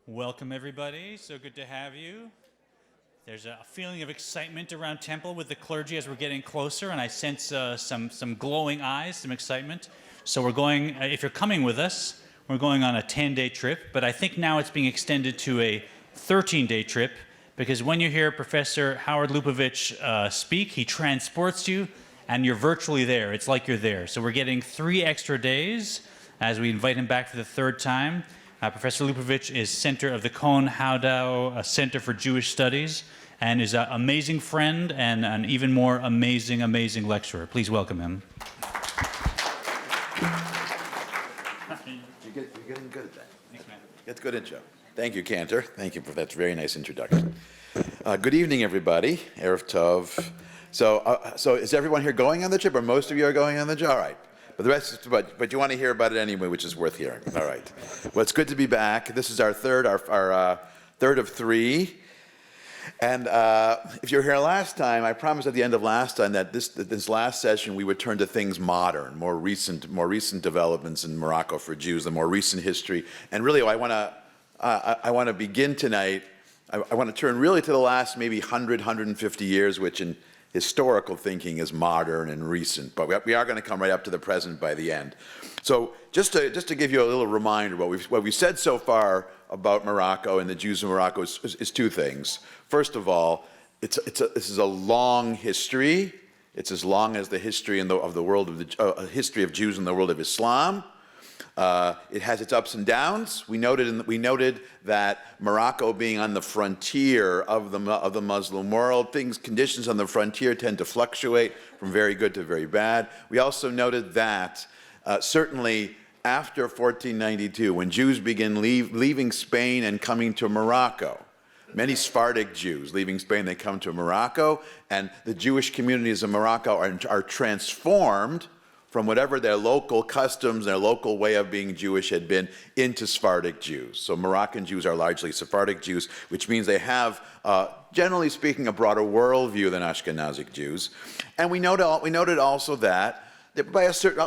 Welcome, everybody. So good to have you. There's a feeling of excitement around Temple with the clergy as we're getting closer, and I sense some glowing eyes, some excitement. So we're going, if you're coming with us, we're going on a 10-day trip, but I think now it's being extended to a 13-day trip, because when you hear Professor Howard Lupovitch speak, he transports you, and you're virtually there. It's like you're there. So we're getting 3 extra days as we invite him back for the 3rd time. Professor Lupovitch is center of the Cohn Haddow Center for Jewish Studies and is an amazing friend and an even more amazing lecturer. Please welcome him. You're getting good at that. Thanks, man. That's a good intro. Thank you, Cantor. Thank you for that very nice introduction. Good evening, everybody. Erev Tov. So is everyone here going on the trip, or most of you are going on the trip? All right. But the rest, but you want to hear about it anyway, which is worth hearing. All right. Well, it's good to be back. This is our third of 3. And if you were here last time, I promised at the end of last time that this last session we would turn to things modern, more recent developments in Morocco for Jews, the more recent history. And really, I want to begin tonight. I want to turn really to the last maybe 150 years, which in historical thinking is modern and recent, but we are going to come right up to the present by the end. So just to give you a little reminder, what we've said so far about Morocco and the Jews of Morocco is 2 things. First of all, this is a long history. It's as long as the history of the world of the history of Jews in the world of Islam. It has its ups and downs. We noted that Morocco being on the frontier of the Muslim world, conditions on the frontier tend to fluctuate from very good to very bad. We also noted that certainly after 1492, when Jews begin leaving Spain and coming to Morocco, many Sephardic Jews leaving Spain, they come to Morocco, and the Jewish communities of Morocco are transformed from whatever their local customs, their local way of being Jewish had been, into Sephardic Jews. So Moroccan Jews are largely Sephardic Jews, which means they have, generally speaking, a broader worldview than Ashkenazic Jews. And we noted also that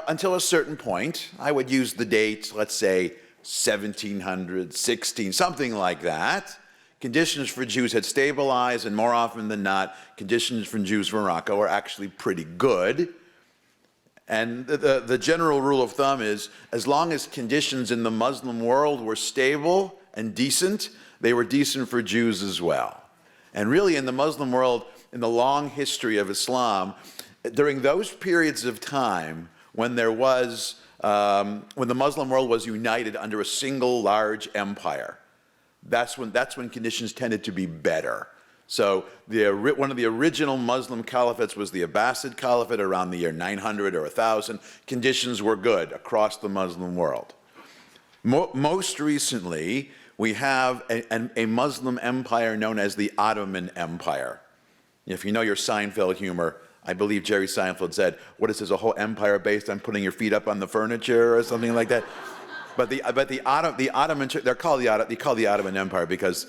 until a certain point, I would use the date, let's say 1700, 16, something like that, conditions for Jews had stabilized, and more often than not, conditions for Jews in Morocco are actually pretty good. And the general rule of thumb is, as long as conditions in the Muslim world were stable and decent, they were decent for Jews as well. And really in the Muslim world, in the long history of Islam, during those periods of time when when the Muslim world was united under a single large empire, that's when conditions tended to be better. So one of the original Muslim caliphates was the Abbasid Caliphate around the year 900 or 1000. Conditions were good across the Muslim world. Most recently, we have a Muslim empire known as the Ottoman Empire. If you know your Seinfeld humor, I believe Jerry Seinfeld said, "What is this, a whole empire based on putting your feet up on the furniture," or something like that? But the Ottoman, they call the Ottoman Empire because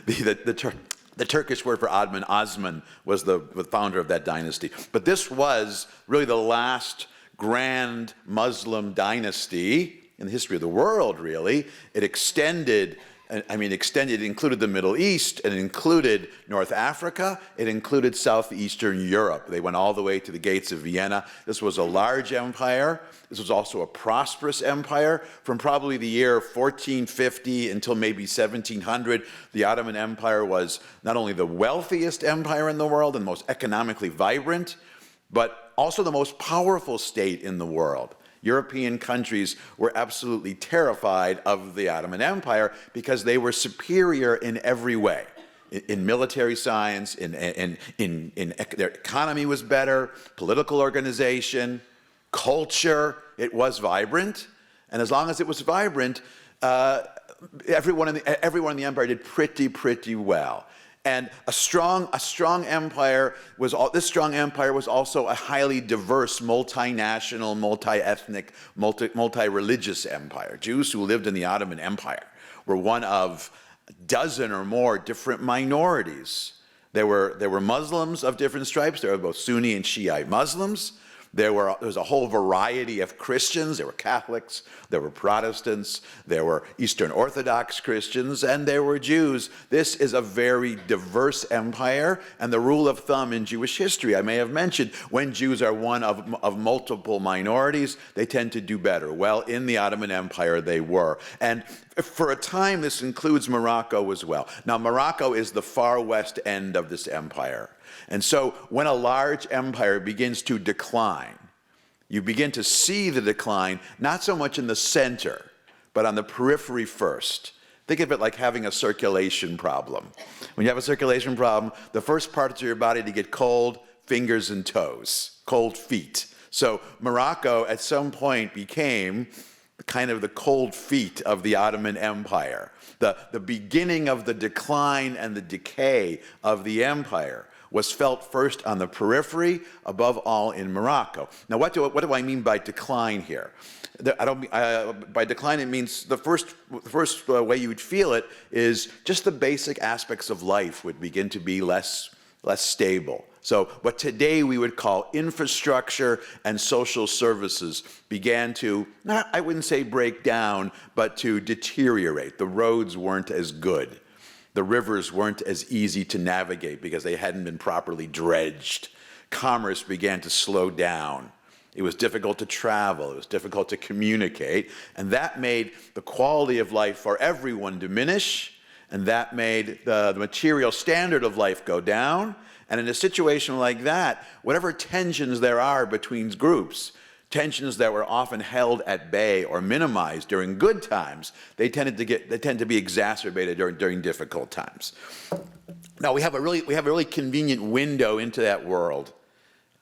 the Turkish word for Ottoman, Osman, was the founder of that dynasty. But this was really the last grand Muslim dynasty in the history of the world, really. It extended, it included the Middle East, it included North Africa, it included southeastern Europe. They went all the way to the gates of Vienna. This was a large empire. This was also a prosperous empire. From probably the year 1450 until maybe 1700, the Ottoman Empire was not only the wealthiest empire in the world and the most economically vibrant, but also the most powerful state in the world. European countries were absolutely terrified of the Ottoman Empire because they were superior in every way. In military science, their economy was better, political organization, culture, it was vibrant. And as long as it was vibrant, everyone in the empire did pretty well. And this strong empire was also a highly diverse, multinational, multi-ethnic, multi-religious empire. Jews who lived in the Ottoman Empire were one of a dozen or more different minorities. There were Muslims of different stripes. There were both Sunni and Shiite Muslims. There was a whole variety of Christians. There were Catholics, there were Protestants, there were Eastern Orthodox Christians, and there were Jews. This is a very diverse empire, and the rule of thumb in Jewish history, I may have mentioned, when Jews are one of multiple minorities, they tend to do better. Well, in the Ottoman Empire, they were. And for a time, this includes Morocco as well. Now, Morocco is the far west end of this empire. And so when a large empire begins to decline, you begin to see the decline not so much in the center, but on the periphery first. Think of it like having a circulation problem. When you have a circulation problem, the first parts of your body to get cold, fingers and toes, cold feet. So Morocco at some point became kind of the cold feet of the Ottoman Empire. The beginning of the decline and the decay of the empire was felt first on the periphery, above all in Morocco. Now, what do I mean by decline here? By decline, it means the first way you would feel it is just the basic aspects of life would begin to be less stable. So what today we would call infrastructure and social services began to, I wouldn't say break down, but to deteriorate. The roads weren't as good. The rivers weren't as easy to navigate because they hadn't been properly dredged. Commerce began to slow down. It was difficult to travel. It was difficult to communicate. And that made the quality of life for everyone diminish. And that made the material standard of life go down. And in a situation like that, whatever tensions there are between groups, tensions that were often held at bay or minimized during good times, they tend to be exacerbated during difficult times. Now we have a really convenient window into that world.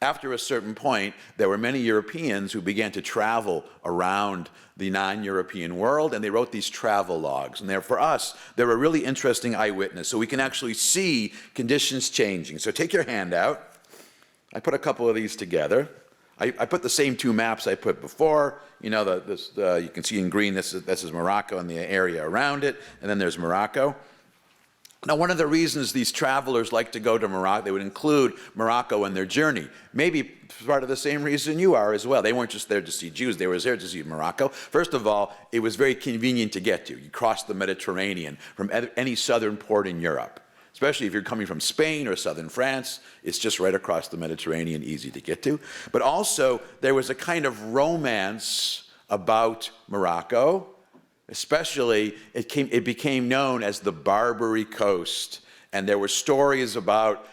After a certain point, there were many Europeans who began to travel around the non-European world, and they wrote these travel logs. And for us, they're a really interesting eyewitness, so we can actually see conditions changing. So take your hand out. I put a couple of these together. I put the same two maps I put before. You know, you can see in green, this is Morocco and the area around it, and then there's Morocco. Now, one of the reasons these travelers like to go to Morocco, they would include Morocco in their journey. Maybe part of the same reason you are as well. They weren't just there to see Jews, they were there to see Morocco. First of all, it was very convenient to get to. You crossed the Mediterranean from any southern port in Europe. Especially if you're coming from Spain or southern France, it's just right across the Mediterranean, easy to get to. But also, there was a kind of romance about Morocco. Especially, it became known as the Barbary Coast. And there were stories about,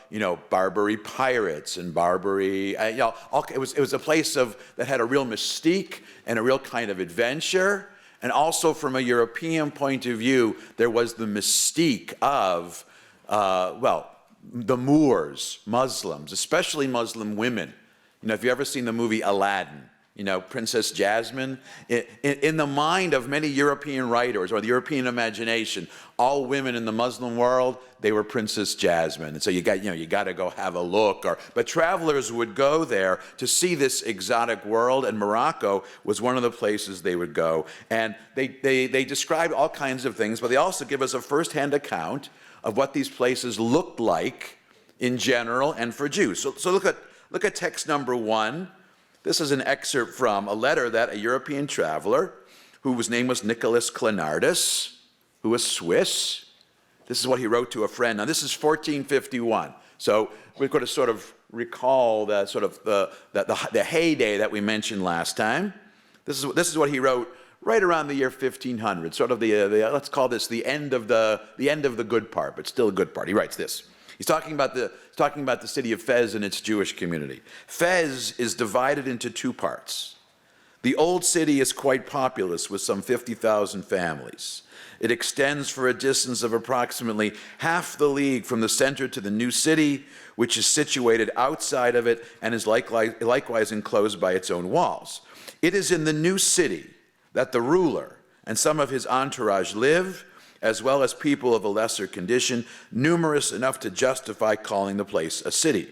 Barbary pirates and Barbary, it was a place that had a real mystique and a real kind of adventure. And also from a European point of view, there was the mystique of the Moors, Muslims, especially Muslim women. If you've ever seen the movie Aladdin, Princess Jasmine, in the mind of many European writers or the European imagination, all women in the Muslim world, they were Princess Jasmine. And so you got to go have a look. But travelers would go there to see this exotic world, and Morocco was one of the places they would go. And they describe all kinds of things, but they also give us a firsthand account of what these places looked like in general and for Jews. So look at text number 1. This is an excerpt from a letter that a European traveler, whose name was Nicholas Clenardus, who was Swiss. This is what he wrote to a friend. Now this is 1451. So we're going to sort of recall the heyday that we mentioned last time. This is what he wrote right around the year 1500, sort of let's call this the end of the good part, but still a good part. He writes this. He's talking about the city of Fez and its Jewish community. Fez is divided into two parts. The old city is quite populous with some 50,000 families. It extends for a distance of approximately half the league from the center to the new city, which is situated outside of it and is likewise enclosed by its own walls. It is in the new city that the ruler and some of his entourage live, as well as people of a lesser condition, numerous enough to justify calling the place a city.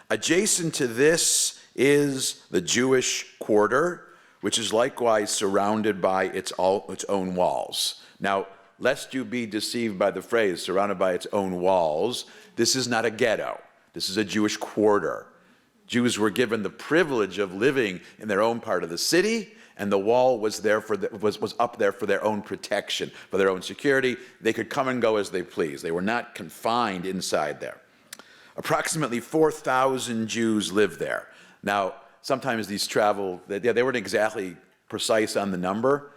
Adjacent to this is the Jewish quarter, which is likewise surrounded by its own walls. Now, lest you be deceived by the phrase surrounded by its own walls, this is not a ghetto. This is a Jewish quarter. Jews were given the privilege of living in their own part of the city, and the wall was there was up there for their own protection, for their own security. They could come and go as they pleased. They were not confined inside there. Approximately 4,000 Jews lived there. Now, sometimes these they weren't exactly precise on the number.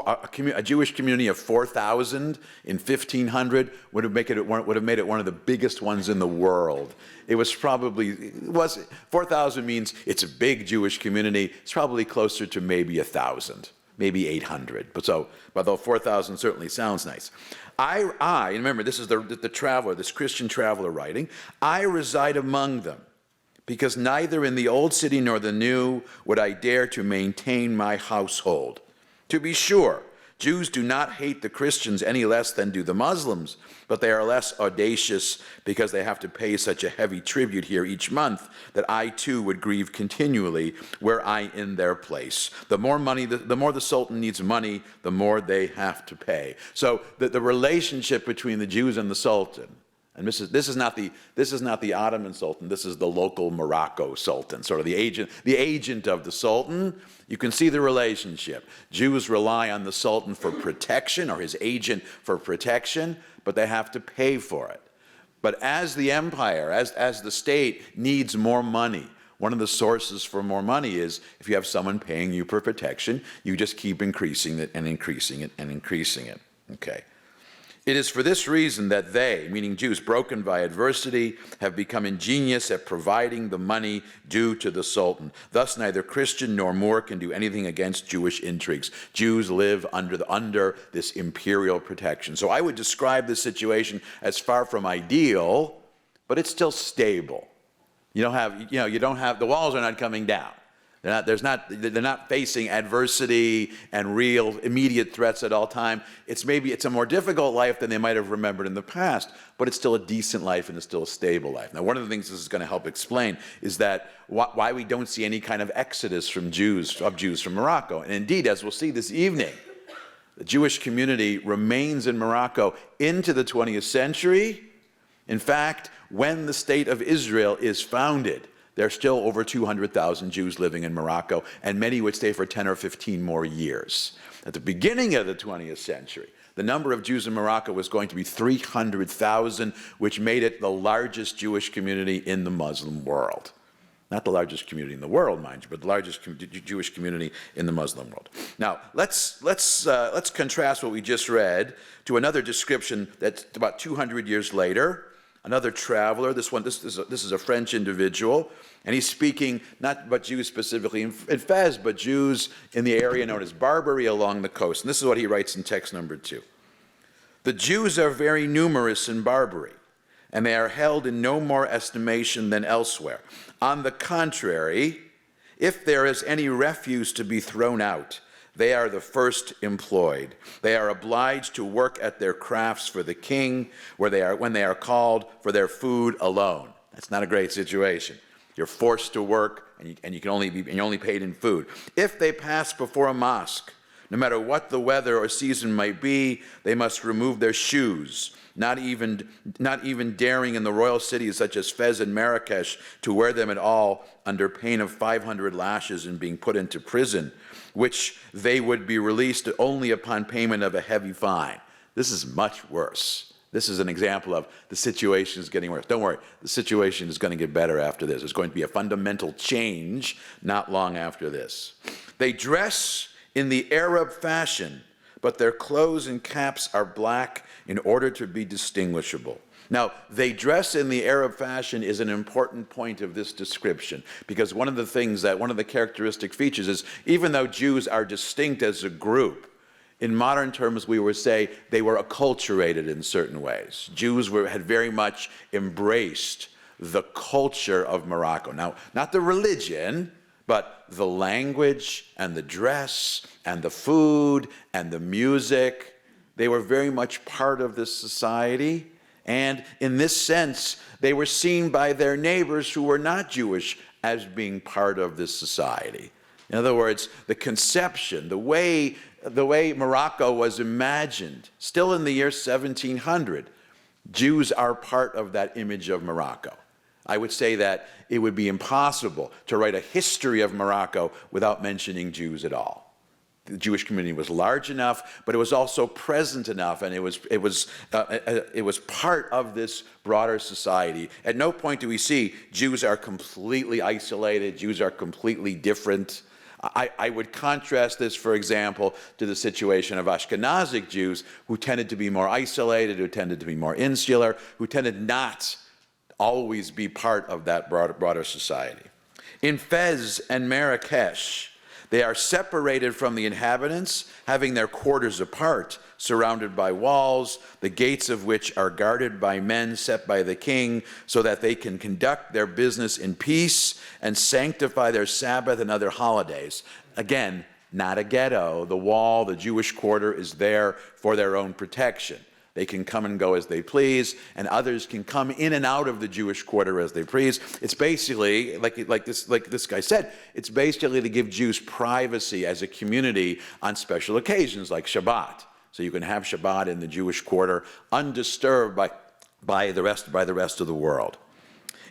A Jewish community of 4,000 in 1500 would have made it one of the biggest ones in the world. It was 4,000 means it's a big Jewish community. It's probably closer to maybe 1,000, maybe 800. But though 4,000 certainly sounds nice. And remember, this is the traveler, this Christian traveler writing. I reside among them, because neither in the old city nor the new would I dare to maintain my household. To be sure, Jews do not hate the Christians any less than do the Muslims, but they are less audacious because they have to pay such a heavy tribute here each month that I too would grieve continually were I in their place. The more the Sultan needs money, the more they have to pay. So the relationship between the Jews and the Sultan, and this is not the Ottoman Sultan. This is the local Morocco Sultan, sort of the agent of the Sultan. You can see the relationship. Jews rely on the Sultan for protection, or his agent for protection, but they have to pay for it. But as the empire, as the state needs more money, one of the sources for more money is if you have someone paying you for protection, you just keep increasing it and increasing it and increasing it. Okay. It is for this reason that they, meaning Jews, broken by adversity, have become ingenious at providing the money due to the Sultan. Thus, neither Christian nor Moor can do anything against Jewish intrigues. Jews live under this imperial protection. So I would describe this situation as far from ideal, but it's still stable. You don't have the walls are not coming down. They're not facing adversity and real immediate threats at all time. It's a more difficult life than they might have remembered in the past, but it's still a decent life and it's still a stable life. Now, one of the things this is going to help explain is that why we don't see any kind of exodus of Jews from Morocco. And indeed, as we'll see this evening, the Jewish community remains in Morocco into the 20th century. In fact, when the state of Israel is founded, there are still over 200,000 Jews living in Morocco, and many would stay for 10 or 15 more years. At the beginning of the 20th century, the number of Jews in Morocco was going to be 300,000, which made it the largest Jewish community in the Muslim world. Not the largest community in the world, mind you, but the largest Jewish community in the Muslim world. Now, let's contrast what we just read to another description that's about 200 years later. Another traveler, this is a French individual, and he's speaking not about Jews specifically in Fez, but Jews in the area known as Barbary along the coast. And this is what he writes in text number 2. The Jews are very numerous in Barbary, and they are held in no more estimation than elsewhere. On the contrary, if there is any refuse to be thrown out, they are the first employed. They are obliged to work at their crafts for the king, when they are called for their food alone. That's not a great situation. You're forced to work, and you're only paid in food. If they pass before a mosque, no matter what the weather or season might be, they must remove their shoes. Not even daring in the royal cities such as Fez and Marrakesh to wear them at all, under pain of 500 lashes and being put into prison, which they would be released only upon payment of a heavy fine. This is much worse. This is an example of the situation is getting worse. Don't worry, the situation is going to get better after this. There's going to be a fundamental change not long after this. They dress in the Arab fashion, but their clothes and caps are black in order to be distinguishable. Now, they dress in the Arab fashion is an important point of this description, because one of the characteristic features is, even though Jews are distinct as a group, in modern terms we would say they were acculturated in certain ways. Jews had very much embraced the culture of Morocco. Now, not the religion, but the language and the dress and the food and the music. They were very much part of this society. And in this sense, they were seen by their neighbors who were not Jewish as being part of this society. In other words, the conception, the way Morocco was imagined, still in the year 1700, Jews are part of that image of Morocco. I would say that it would be impossible to write a history of Morocco without mentioning Jews at all. The Jewish community was large enough, but it was also present enough, and it was part of this broader society. At no point do we see Jews are completely isolated, Jews are completely different. I would contrast this, for example, to the situation of Ashkenazic Jews, who tended to be more isolated, who tended to be more insular, who tended not always be part of that broader society. In Fez and Marrakesh, they are separated from the inhabitants, having their quarters apart, surrounded by walls, the gates of which are guarded by men set by the king, so that they can conduct their business in peace and sanctify their Sabbath and other holidays. Again, not a ghetto. The wall, the Jewish quarter, is there for their own protection. They can come and go as they please, and others can come in and out of the Jewish quarter as they please. It's basically, like this guy said, it's basically to give Jews privacy as a community on special occasions like Shabbat. So you can have Shabbat in the Jewish quarter undisturbed by the rest of the world.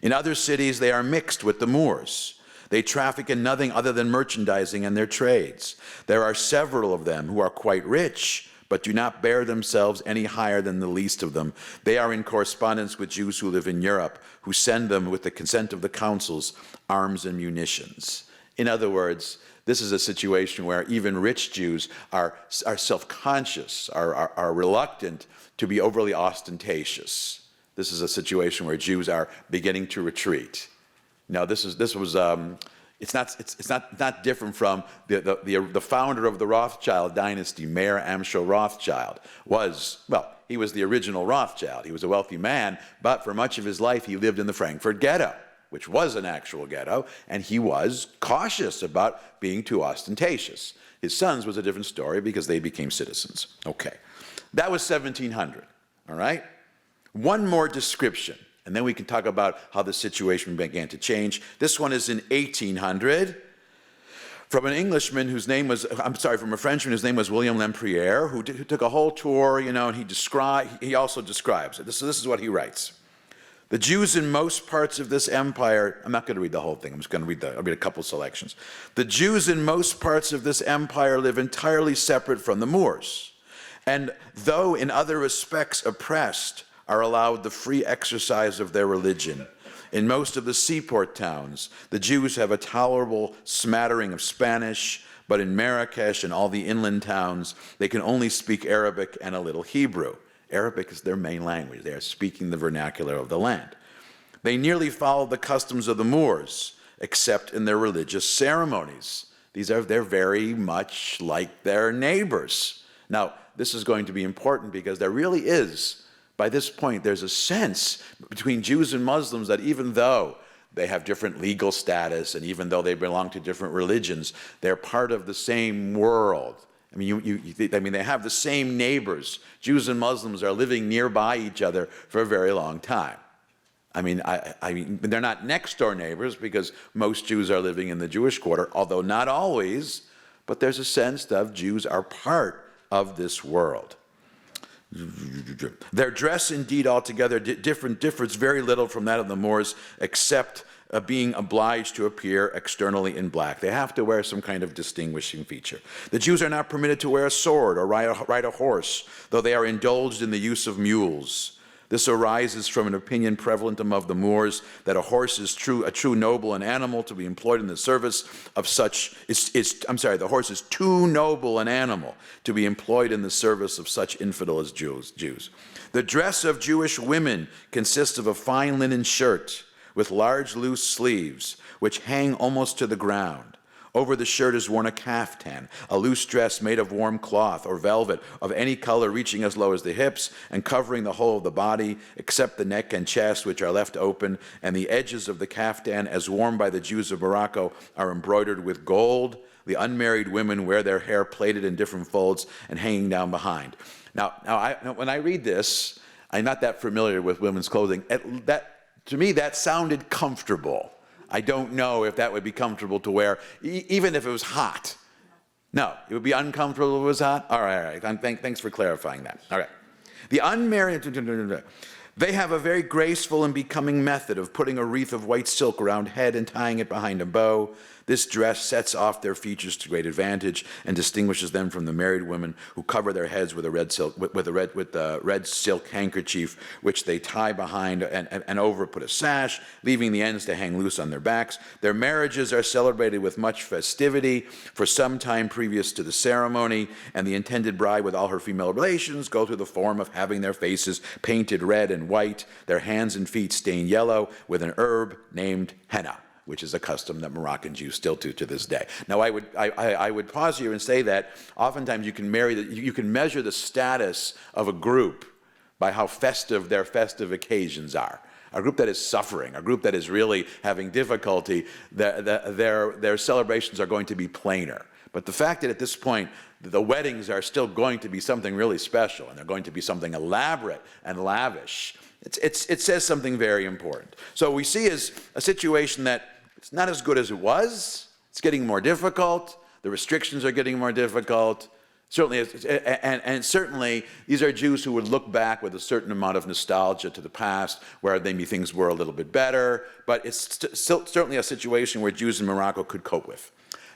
In other cities, they are mixed with the Moors. They traffic in nothing other than merchandising and their trades. There are several of them who are quite rich, but do not bear themselves any higher than the least of them. They are in correspondence with Jews who live in Europe, who send them, with the consent of the councils, arms and munitions. In other words, this is a situation where even rich Jews are self-conscious, are reluctant to be overly ostentatious. This is a situation where Jews are beginning to retreat. Now, it's not different from the founder of the Rothschild dynasty, Mayer Amschel Rothschild. He was the original Rothschild. He was a wealthy man, but for much of his life he lived in the Frankfurt ghetto, which was an actual ghetto, and he was cautious about being too ostentatious. His sons was a different story because they became citizens. Okay, that was 1700, all right? One more description, and then we can talk about how the situation began to change. This one is in 1800, from a Frenchman whose name was William Lempriere, who took a whole tour, and he also describes it. So this is what he writes. The Jews in most parts of this empire, I'm not going to read the whole thing, I'm just going to read a couple selections. The Jews in most parts of this empire live entirely separate from the Moors, and though in other respects oppressed, are allowed the free exercise of their religion. In most of the seaport towns, the Jews have a tolerable smattering of Spanish, but in Marrakesh and all the inland towns, they can only speak Arabic and a little Hebrew. Arabic is their main language. They are speaking the vernacular of the land. They nearly follow the customs of the Moors, except in their religious ceremonies. They're very much like their neighbors. Now, this is going to be important because there really is, by this point, there's a sense between Jews and Muslims that even though they have different legal status and even though they belong to different religions, they're part of the same world. I mean, they have the same neighbors. Jews and Muslims are living nearby each other for a very long time. I mean, they're not next door neighbors because most Jews are living in the Jewish quarter, although not always, but there's a sense that Jews are part of this world. Their dress, indeed, altogether differs very little from that of the Moors, except being obliged to appear externally in black. They have to wear some kind of distinguishing feature. The Jews are not permitted to wear a sword or ride a horse, though they are indulged in the use of mules. This arises from an opinion prevalent among the Moors that a horse is a true noble and animal to be employed in the service of such. The horse is too noble an animal to be employed in the service of such infidel as Jews. The dress of Jewish women consists of a fine linen shirt with large loose sleeves, which hang almost to the ground. Over the shirt is worn a kaftan, a loose dress made of warm cloth or velvet of any color reaching as low as the hips and covering the whole of the body, except the neck and chest, which are left open, and the edges of the kaftan, as worn by the Jews of Morocco, are embroidered with gold. The unmarried women wear their hair plaited in different folds and hanging down behind. Now when I read this, I'm not that familiar with women's clothing. To me, that sounded comfortable. I don't know if that would be comfortable to wear, even if it was hot. No, it would be uncomfortable if it was hot? All right. Thanks for clarifying that. All right. The unmarried, They have a very graceful and becoming method of putting a wreath of white silk around head and tying it behind a bow. This dress sets off their features to great advantage and distinguishes them from the married women who cover their heads with a red silk handkerchief, which they tie behind and over put a sash, leaving the ends to hang loose on their backs. Their marriages are celebrated with much festivity for some time previous to the ceremony, and the intended bride with all her female relations go through the form of having their faces painted red and white, their hands and feet stained yellow with an herb named henna, which is a custom that Moroccan Jews still do to this day. Now, I would pause here and say that oftentimes you can measure the status of a group by how festive their festive occasions are. A group that is suffering, a group that is really having difficulty, their celebrations are going to be plainer. But the fact that at this point the weddings are still going to be something really special and they're going to be something elaborate and lavish, it says something very important. So we see is a situation that it's not as good as it was. It's getting more difficult. The restrictions are getting more difficult. Certainly, and certainly, these are Jews who would look back with a certain amount of nostalgia to the past, where maybe things were a little bit better. But it's certainly a situation where Jews in Morocco could cope with.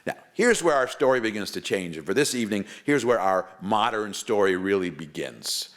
Now, here's where our story begins to change. And for this evening, here's where our modern story really begins.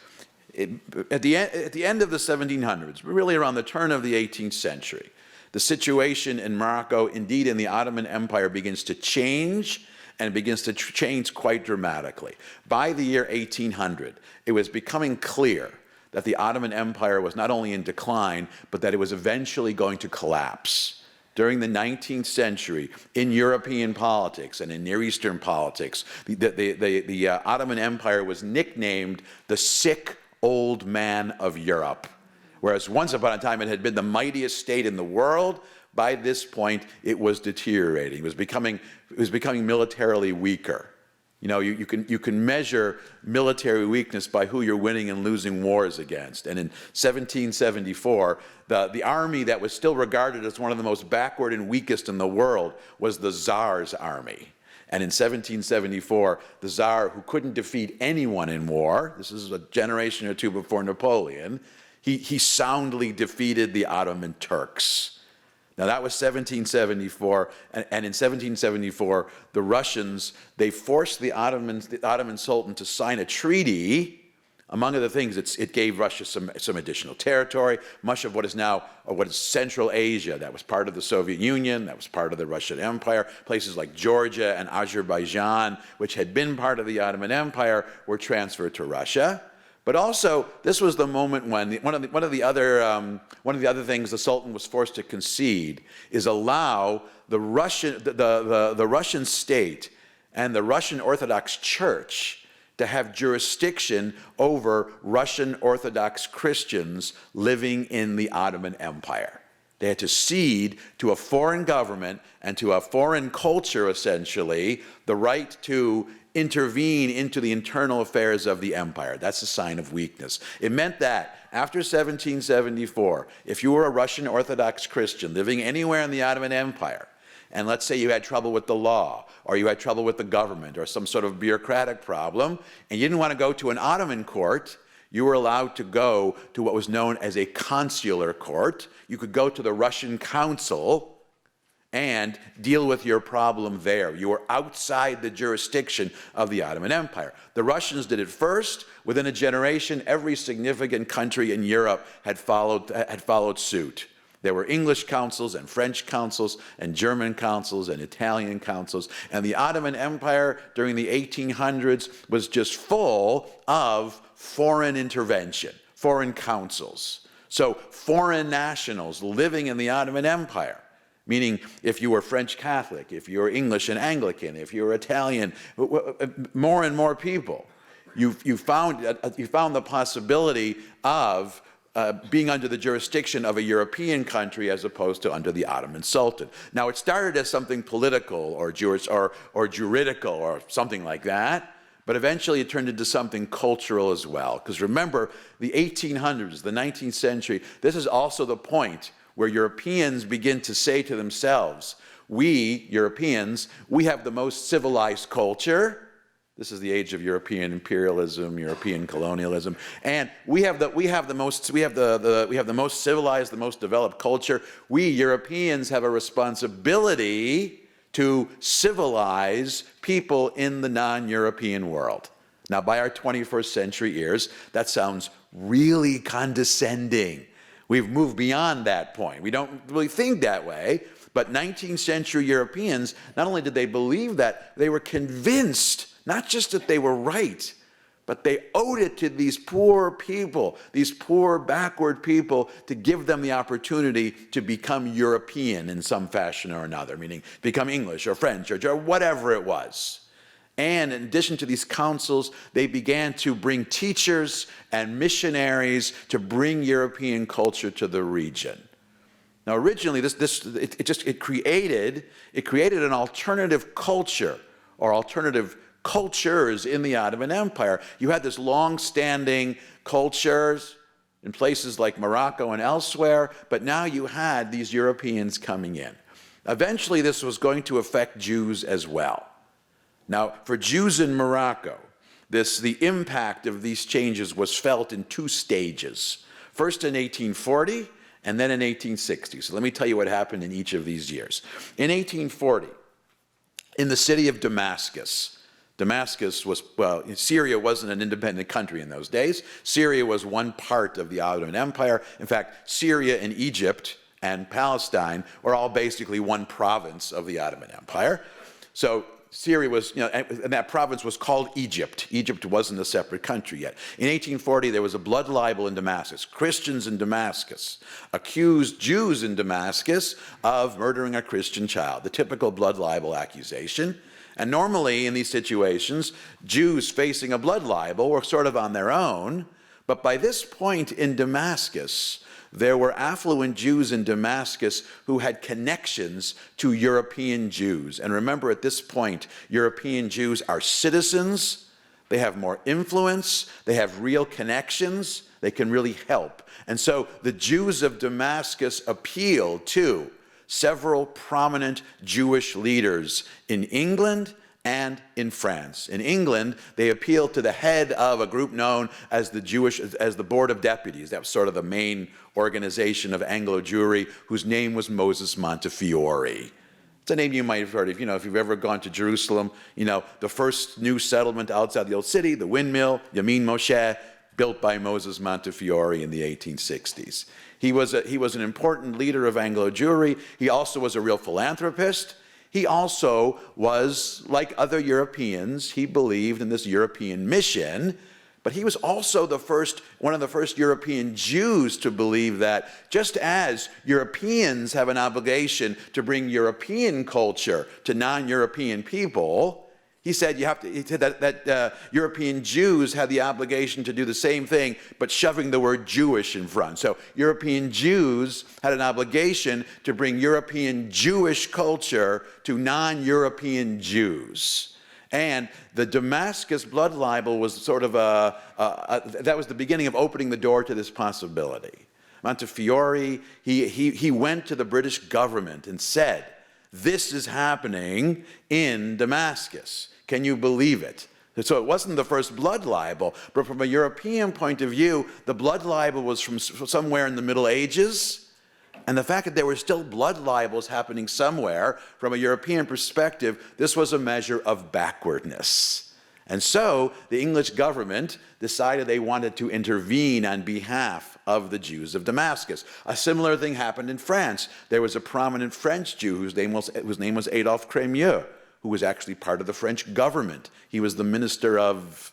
At the end of the 1700s, really around the turn of the 18th century, the situation in Morocco, indeed in the Ottoman Empire, begins to change, and it begins to change quite dramatically. By the year 1800, it was becoming clear that the Ottoman Empire was not only in decline, but that it was eventually going to collapse. During the 19th century, in European politics and in Near Eastern politics, the Ottoman Empire was nicknamed the sick old man of Europe. Whereas once upon a time it had been the mightiest state in the world, by this point it was deteriorating. It was becoming militarily weaker. You know, you can measure military weakness by who you're winning and losing wars against. And in 1774, the army that was still regarded as one of the most backward and weakest in the world was the Tsar's army. And in 1774, the Tsar, who couldn't defeat anyone in war, this is a generation or two before Napoleon, he soundly defeated the Ottoman Turks. Now that was 1774, and in 1774, the Russians, they forced the Ottoman Sultan to sign a treaty. Among other things, it gave Russia some additional territory, much of what is now, or what is Central Asia, that was part of the Soviet Union, that was part of the Russian Empire. Places like Georgia and Azerbaijan, which had been part of the Ottoman Empire, were transferred to Russia. But also, this was the moment when one of the other things the Sultan was forced to concede is allow the Russian state and the Russian Orthodox Church to have jurisdiction over Russian Orthodox Christians living in the Ottoman Empire. They had to cede to a foreign government and to a foreign culture, essentially, the right to intervene into the internal affairs of the empire. That's a sign of weakness. It meant that after 1774, if you were a Russian Orthodox Christian living anywhere in the Ottoman Empire, and let's say you had trouble with the law, or you had trouble with the government, or some sort of bureaucratic problem, and you didn't want to go to an Ottoman court, you were allowed to go to what was known as a consular court. You could go to the Russian consul and deal with your problem there. You were outside the jurisdiction of the Ottoman Empire. The Russians did it first. Within a generation, every significant country in Europe had followed suit. There were English consuls and French consuls and German consuls and Italian consuls. And the Ottoman Empire during the 1800s was just full of foreign intervention, foreign consuls. So foreign nationals living in the Ottoman Empire, meaning if you were French Catholic, if you were English and Anglican, if you were Italian, more and more people, you found the possibility of being under the jurisdiction of a European country as opposed to under the Ottoman Sultan. Now, it started as something political or Jewish or juridical or something like that, but eventually it turned into something cultural as well. Because remember, the 1800s, the 19th century, this is also the point where Europeans begin to say to themselves, we, Europeans, we have the most civilized culture, This is the age of European imperialism, European colonialism, and we have the most civilized, the most developed culture. We Europeans have a responsibility to civilize people in the non-European world. Now, by our 21st century ears, that sounds really condescending. We've moved beyond that point. We don't really think that way, but 19th century Europeans, not only did they believe that, they were convinced, not just that they were right, but they owed it to these poor people, these poor backward people, to give them the opportunity to become European in some fashion or another, meaning become English or French or whatever it was. And in addition to these councils, they began to bring teachers and missionaries to bring European culture to the region. Now, originally, it created an alternative culture or alternative cultures in the Ottoman Empire. You had this long-standing cultures in places like Morocco and elsewhere, but now you had these Europeans coming in. Eventually, this was going to affect Jews as well. Now, for Jews in Morocco, the impact of these changes was felt in two stages. First in 1840, and then in 1860. So let me tell you what happened in each of these years. In 1840, in the city of Damascus, Syria wasn't an independent country in those days. Syria was one part of the Ottoman Empire. In fact, Syria and Egypt and Palestine were all basically one province of the Ottoman Empire. So Syria was, and that province was called Egypt. Egypt wasn't a separate country yet. In 1840, there was a blood libel in Damascus. Christians in Damascus accused Jews in Damascus of murdering a Christian child, the typical blood libel accusation. And normally in these situations, Jews facing a blood libel were sort of on their own. But by this point in Damascus, there were affluent Jews in Damascus who had connections to European Jews. And remember, at this point, European Jews are citizens. They have more influence. They have real connections. They can really help. And so the Jews of Damascus appealed to several prominent Jewish leaders in England and in France. In England, they appealed to the head of a group known as the Board of Deputies. That was sort of the main organization of Anglo Jewry, whose name was Moses Montefiore. It's a name you might have heard of. If you've ever gone to Jerusalem, the first new settlement outside the old city, the windmill, Yamin Moshe, built by Moses Montefiore in the 1860s. He was an important leader of Anglo Jewry. He also was a real philanthropist. He also was, like other Europeans, he believed in this European mission, but he was also one of the first European Jews to believe that just as Europeans have an obligation to bring European culture to non-European people, he said that European Jews had the obligation to do the same thing, but shoving the word Jewish in front. So European Jews had an obligation to bring European Jewish culture to non-European Jews. And the Damascus blood libel was sort of that was the beginning of opening the door to this possibility. Montefiore, he went to the British government and said, "This is happening in Damascus. Can you believe it?" So it wasn't the first blood libel, but from a European point of view, the blood libel was from somewhere in the Middle Ages. And the fact that there were still blood libels happening somewhere, from a European perspective, this was a measure of backwardness. And so the English government decided they wanted to intervene on behalf of the Jews of Damascus. A similar thing happened in France. There was a prominent French Jew whose name was Adolphe Crémieux, who was actually part of the French government. He was the minister of,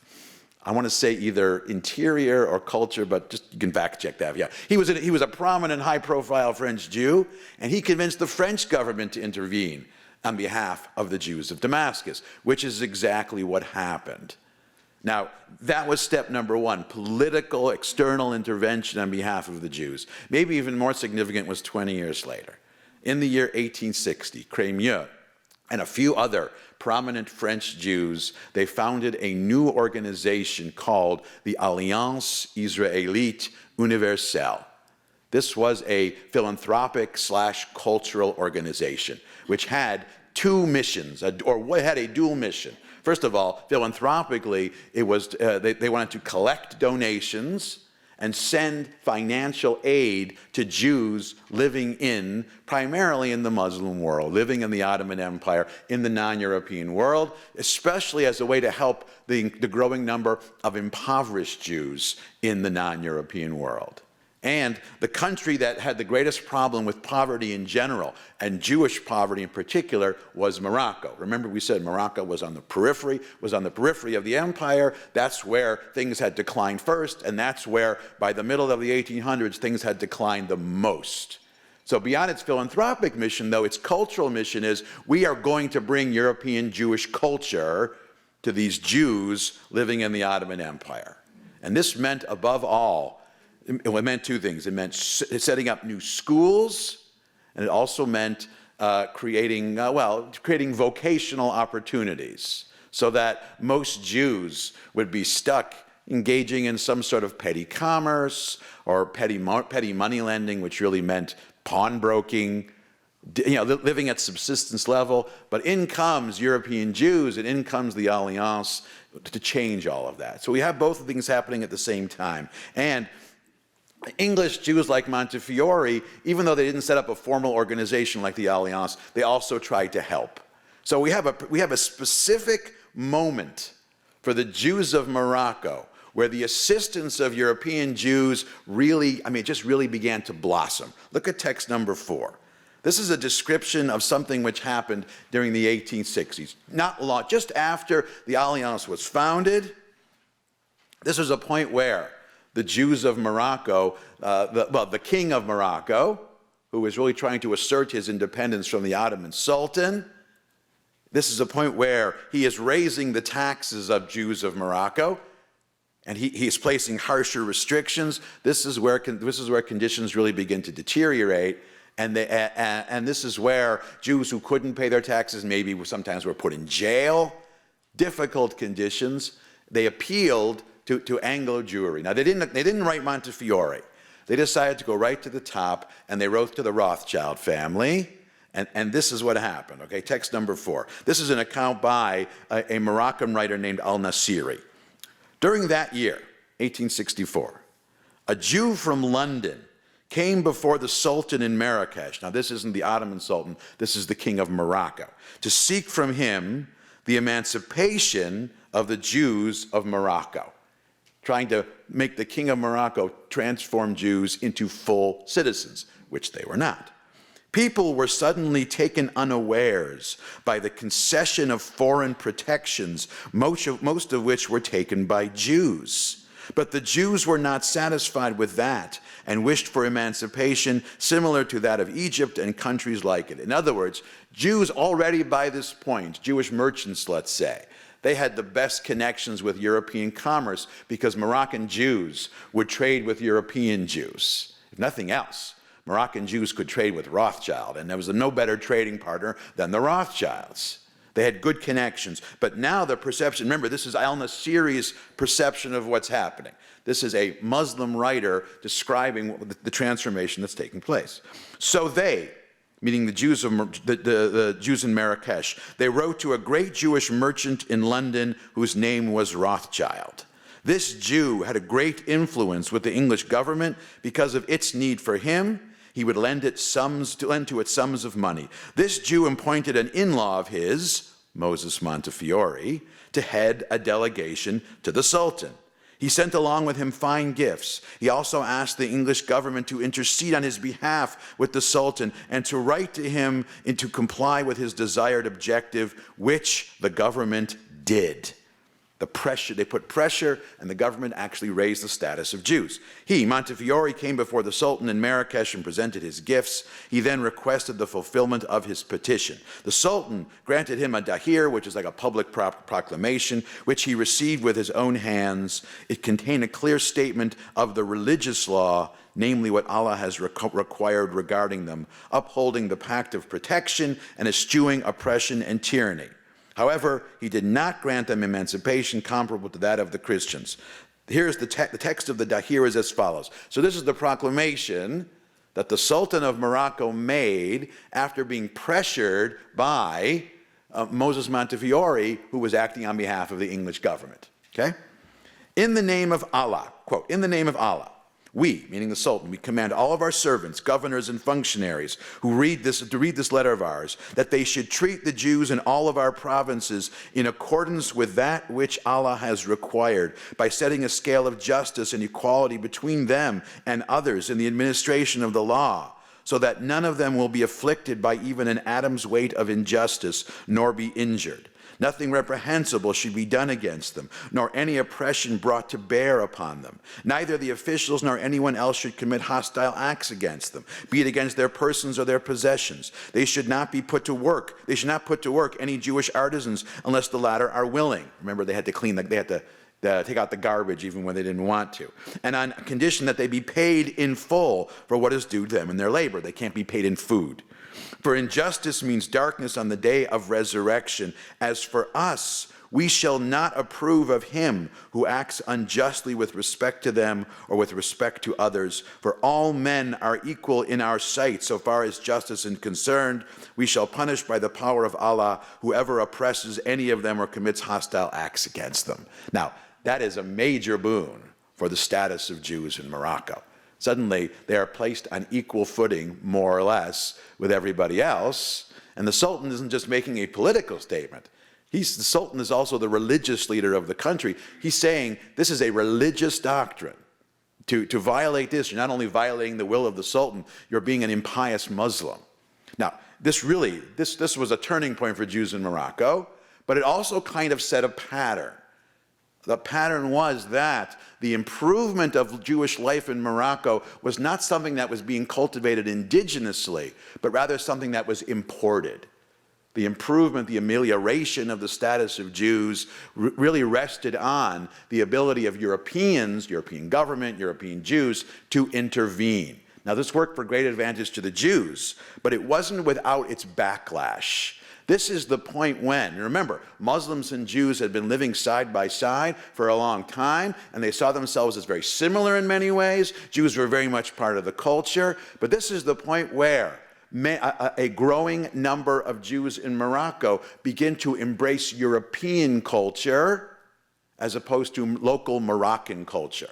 I want to say either interior or culture, but just you can fact check that. Yeah, he was a prominent, high-profile French Jew, and he convinced the French government to intervene on behalf of the Jews of Damascus, which is exactly what happened. Now, that was step number one, political external intervention on behalf of the Jews. Maybe even more significant was 20 years later. In the year 1860, Crémieux and a few other prominent French Jews, they founded a new organization called the Alliance Israélite Universelle. This was a philanthropic/cultural organization, which had two missions, or had a dual mission. First of all, philanthropically, it was they wanted to collect donations and send financial aid to Jews living primarily in the Muslim world, living in the Ottoman Empire, in the non-European world, especially as a way to help the growing number of impoverished Jews in the non-European world. And the country that had the greatest problem with poverty in general, and Jewish poverty in particular, was Morocco. Remember, we said Morocco was on the periphery of the empire. That's where things had declined first, and that's where, by the middle of the 1800s, things had declined the most. So beyond its philanthropic mission, though, its cultural mission is, we are going to bring European Jewish culture to these Jews living in the Ottoman Empire. And this meant, above all, it meant two things. It meant setting up new schools, and it also meant creating vocational opportunities so that most Jews would be stuck engaging in some sort of petty commerce or petty money lending, which really meant pawnbroking, living at subsistence level. But in comes European Jews, and in comes the Alliance to change all of that. So we have both things happening at the same time. And English Jews like Montefiore, even though they didn't set up a formal organization like the Alliance, they also tried to help. So we have a specific moment for the Jews of Morocco where the assistance of European Jews really began to blossom. Look at text number 4. This is a description of something which happened during the 1860s. Not long, just after the Alliance was founded. This was a point where the Jews of Morocco, the king of Morocco, who was really trying to assert his independence from the Ottoman Sultan, this is a point where he is raising the taxes of Jews of Morocco, and he is placing harsher restrictions. This is where conditions really begin to deteriorate, and this is where Jews who couldn't pay their taxes maybe sometimes were put in jail. Difficult conditions. They appealed to Anglo Jewry. Now, they didn't write Montefiore. They decided to go right to the top, and they wrote to the Rothschild family, and this is what happened. Okay, text number 4. This is an account by a Moroccan writer named Al-Nasiri. During that year, 1864, a Jew from London came before the Sultan in Marrakesh. Now, this isn't the Ottoman Sultan. This is the king of Morocco, to seek from him the emancipation of the Jews of Morocco, trying to make the king of Morocco transform Jews into full citizens, which they were not. People were suddenly taken unawares by the concession of foreign protections, most of which were taken by Jews. But the Jews were not satisfied with that and wished for emancipation similar to that of Egypt and countries like it. In other words, Jews already by this point, Jewish merchants, let's say, they had the best connections with European commerce because Moroccan Jews would trade with European Jews. If nothing else, Moroccan Jews could trade with Rothschild, and there was no better trading partner than the Rothschilds. They had good connections. But now the perception, remember, this is Al-Nasiri's perception of what's happening. This is a Muslim writer describing the transformation that's taking place. So they, meaning the Jews the Jews in Marrakesh, they wrote to a great Jewish merchant in London whose name was Rothschild. This Jew had a great influence with the English government because of its need for him. He would lend to it sums of money. This Jew appointed an in-law of his, Moses Montefiore, to head a delegation to the Sultan. He sent along with him fine gifts. He also asked the English government to intercede on his behalf with the Sultan and to write to him and to comply with his desired objective, which the government did. They put pressure, and the government actually raised the status of Jews. He, Montefiore, came before the Sultan in Marrakesh and presented his gifts. He then requested the fulfillment of his petition. The Sultan granted him a dahir, which is like a public proclamation, which he received with his own hands. It contained a clear statement of the religious law, namely what Allah has required regarding them, upholding the pact of protection and eschewing oppression and tyranny. However, he did not grant them emancipation comparable to that of the Christians. Here's the text of the dahir is as follows. So this is the proclamation that the Sultan of Morocco made after being pressured by Moses Montefiore, who was acting on behalf of the English government. Okay? In the name of Allah, quote, in the name of Allah, we, meaning the Sultan, we command all of our servants, governors, and functionaries to read this letter of ours, that they should treat the Jews in all of our provinces in accordance with that which Allah has required, by setting a scale of justice and equality between them and others in the administration of the law, so that none of them will be afflicted by even an atom's weight of injustice, nor be injured. Nothing reprehensible should be done against them, nor any oppression brought to bear upon them. Neither the officials nor anyone else should commit hostile acts against them, be it against their persons or their possessions. They should not be put to work. They should not put to work any Jewish artisans unless the latter are willing. Remember, they had to take out the garbage even when they didn't want to. And on condition that they be paid in full for what is due to them in their labor. They can't be paid in food. For injustice means darkness on the day of resurrection. As for us, we shall not approve of him who acts unjustly with respect to them or with respect to others. For all men are equal in our sight so far as justice is concerned. We shall punish by the power of Allah whoever oppresses any of them or commits hostile acts against them. Now, that is a major boon for the status of Jews in Morocco. Suddenly, they are placed on equal footing, more or less, with everybody else. And the Sultan isn't just making a political statement. The Sultan is also the religious leader of the country. He's saying this is a religious doctrine. To violate this, you're not only violating the will of the Sultan, you're being an impious Muslim. Now, this was a turning point for Jews in Morocco, but it also kind of set a pattern. The pattern was that the improvement of Jewish life in Morocco was not something that was being cultivated indigenously, but rather something that was imported. The improvement, the amelioration of the status of Jews really rested on the ability of Europeans, European government, European Jews, to intervene. Now, this worked for great advantage to the Jews, but it wasn't without its backlash. This is the point when, remember, Muslims and Jews had been living side by side for a long time, and they saw themselves as very similar in many ways. Jews were very much part of the culture, but this is the point where a growing number of Jews in Morocco begin to embrace European culture as opposed to local Moroccan culture,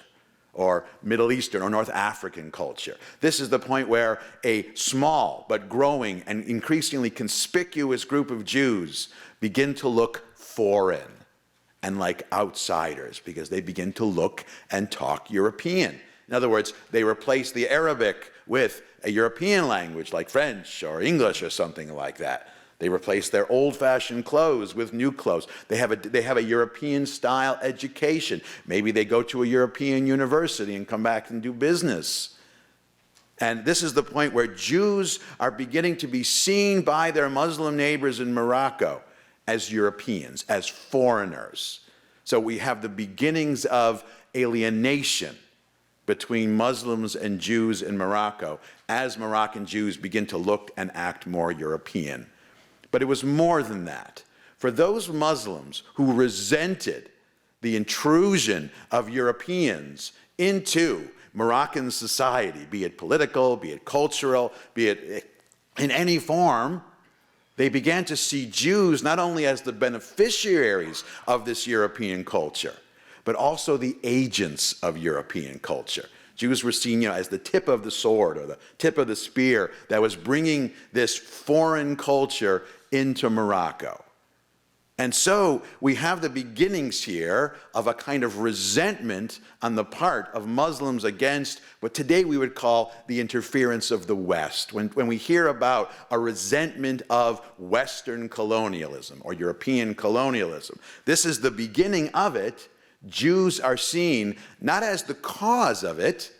or Middle Eastern or North African culture. This is the point where a small but growing and increasingly conspicuous group of Jews begin to look foreign and like outsiders because they begin to look and talk European. In other words, they replace the Arabic with a European language like French or English or something like that. They replace their old-fashioned clothes with new clothes. They have a European-style education. Maybe they go to a European university and come back and do business. And this is the point where Jews are beginning to be seen by their Muslim neighbors in Morocco as Europeans, as foreigners. So we have the beginnings of alienation between Muslims and Jews in Morocco as Moroccan Jews begin to look and act more European. But it was more than that. For those Muslims who resented the intrusion of Europeans into Moroccan society, be it political, be it cultural, be it in any form, they began to see Jews not only as the beneficiaries of this European culture, but also the agents of European culture. Jews were seen as the tip of the sword or the tip of the spear that was bringing this foreign culture into Morocco. And so we have the beginnings here of a kind of resentment on the part of Muslims against what today we would call the interference of the West. When we hear about a resentment of Western colonialism or European colonialism, this is the beginning of it. Jews are seen not as the cause of it,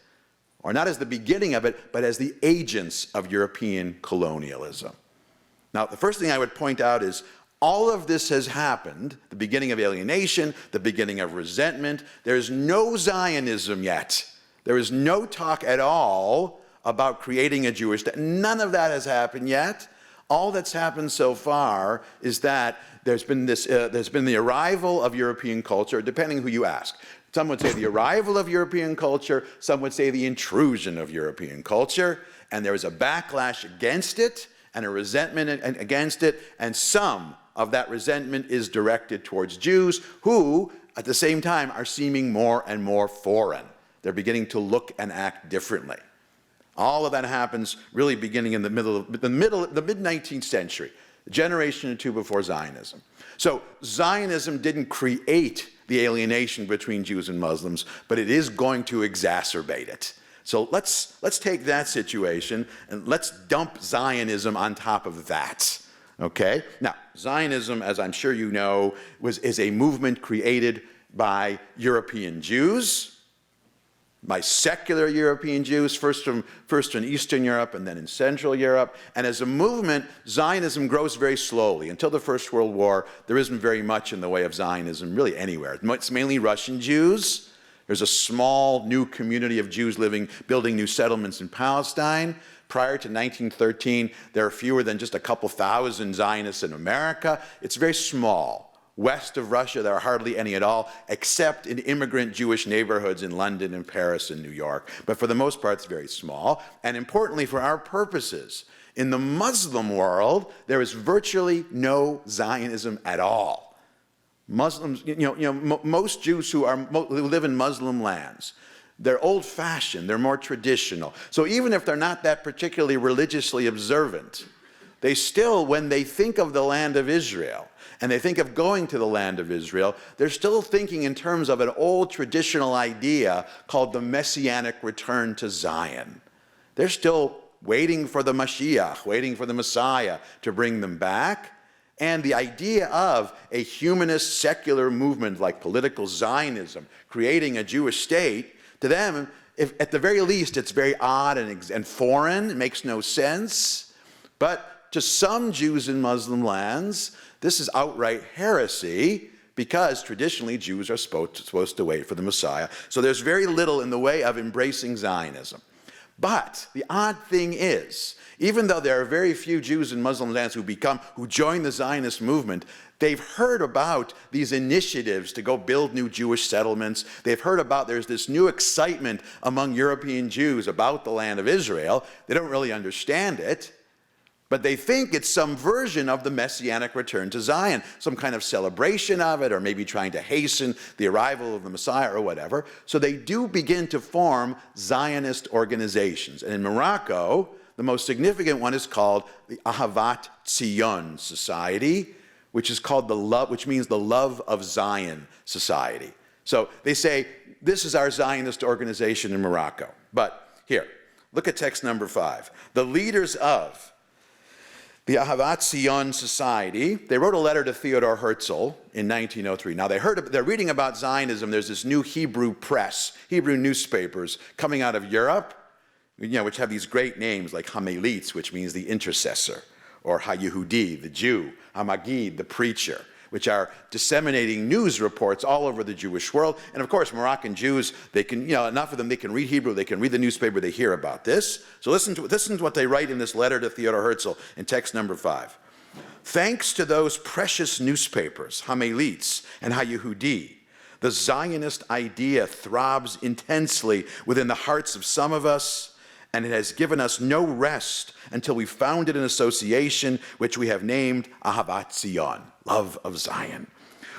or not as the beginning of it, but as the agents of European colonialism. Now, the first thing I would point out is all of this has happened, the beginning of alienation, the beginning of resentment. There's no Zionism yet. There is no talk at all about creating a Jewish state. None of that has happened yet. All that's happened so far is that there's been the arrival of European culture, depending who you ask. Some would say the arrival of European culture, some would say the intrusion of European culture, and there is a backlash against it, and a resentment against it, and some of that resentment is directed towards Jews who, at the same time, are seeming more and more foreign. They're beginning to look and act differently. All of that happens really beginning in the mid-19th century, a generation or two before Zionism. So Zionism didn't create the alienation between Jews and Muslims, but it is going to exacerbate it. So let's take that situation and let's dump Zionism on top of that. Okay? Now, Zionism, as I'm sure you know, is a movement created by European Jews, by secular European Jews, first in Eastern Europe and then in Central Europe. And as a movement, Zionism grows very slowly. Until the First World War, there isn't very much in the way of Zionism really anywhere. It's mainly Russian Jews. There's a small new community of Jews building new settlements in Palestine. Prior to 1913, there are fewer than just a couple thousand Zionists in America. It's very small. West of Russia, there are hardly any at all, except in immigrant Jewish neighborhoods in London and Paris and New York. But for the most part, it's very small. And importantly, for our purposes, in the Muslim world, there is virtually no Zionism at all. Muslims, most Jews who live in Muslim lands, they're old-fashioned, they're more traditional. So even if they're not that particularly religiously observant, they still, when they think of the land of Israel, and they think of going to the land of Israel, they're still thinking in terms of an old traditional idea called the Messianic return to Zion. They're still waiting for the Mashiach, waiting for the Messiah to bring them back. And the idea of a humanist secular movement like political Zionism, creating a Jewish state, to them, at the very least, it's very odd and foreign. It makes no sense. But to some Jews in Muslim lands, this is outright heresy because traditionally Jews are supposed to wait for the Messiah. So there's very little in the way of embracing Zionism. But the odd thing is, even though there are very few Jews in Muslim lands who join the Zionist movement, they've heard about these initiatives to go build new Jewish settlements. They've heard about there's this new excitement among European Jews about the land of Israel. They don't really understand it. But they think it's some version of the Messianic return to Zion, some kind of celebration of it, or maybe trying to hasten the arrival of the Messiah or whatever. So they do begin to form Zionist organizations. And in Morocco, the most significant one is called the Ahavat Zion Society, which means the Love of Zion Society. So they say, this is our Zionist organization in Morocco. But here, look at text number 5. The leaders of the Ahavat Zion Society, they wrote a letter to Theodor Herzl in 1903. Now they're reading about Zionism. There's this new Hebrew press, Hebrew newspapers coming out of Europe, which have these great names like Hamelitz, which means the intercessor, or HaYehudi, the Jew, Hamagid, the preacher, which are disseminating news reports all over the Jewish world. And of course, Moroccan Jews, they can, enough of them, they can read Hebrew, they can read the newspaper, they hear about this. So listen to what they write in this letter to Theodor Herzl in text number 5. Thanks to those precious newspapers, Hamelitz and HaYehudi, the Zionist idea throbs intensely within the hearts of some of us, and it has given us no rest until we founded an association which we have named Ahavat Zion, Love of Zion.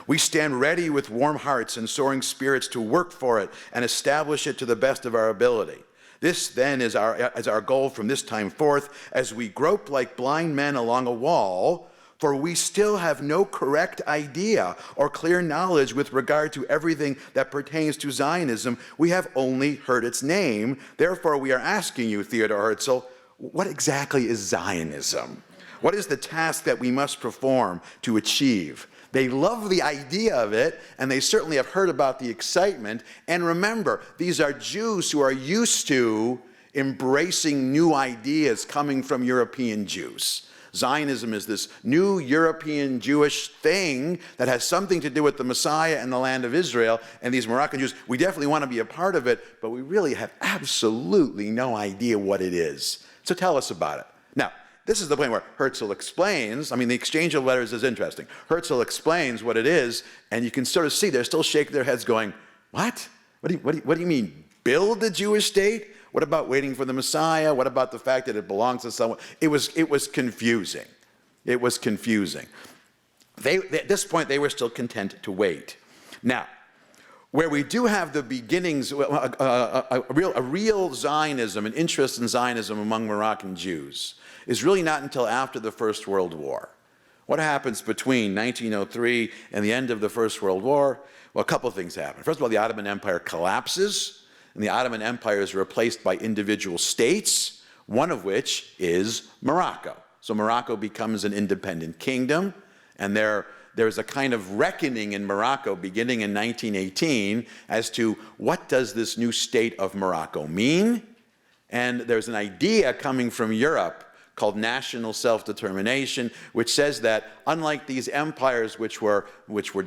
We stand ready with warm hearts and soaring spirits to work for it and establish it to the best of our ability. This then is our goal from this time forth as we grope like blind men along a wall, for we still have no correct idea or clear knowledge with regard to everything that pertains to Zionism. We have only heard its name. Therefore, we are asking you, Theodor Herzl, what exactly is Zionism? What is the task that we must perform to achieve? They love the idea of it, and they certainly have heard about the excitement. And remember, these are Jews who are used to embracing new ideas coming from European Jews. Zionism is this new European Jewish thing that has something to do with the Messiah and the land of Israel. And these Moroccan Jews, we definitely want to be a part of it, but we really have absolutely no idea what it is. So tell us about it. Now, this is the point where Herzl explains, the exchange of letters is interesting. Herzl explains what it is, and you can sort of see they're still shaking their heads going, what? What do you mean, build a Jewish state? What about waiting for the Messiah? What about the fact that it belongs to someone? It was confusing. It was confusing. at this point, they were still content to wait. Now, where we do have the beginnings, a real Zionism, an interest in Zionism among Moroccan Jews, is really not until after the First World War. What happens between 1903 and the end of the First World War? Well, a couple of things happen. First of all, the Ottoman Empire collapses, and the Ottoman Empire is replaced by individual states, one of which is Morocco. So Morocco becomes an independent kingdom, and there's a kind of reckoning in Morocco beginning in 1918 as to what does this new state of Morocco mean? And there's an idea coming from Europe called national self-determination, which says that unlike these empires which were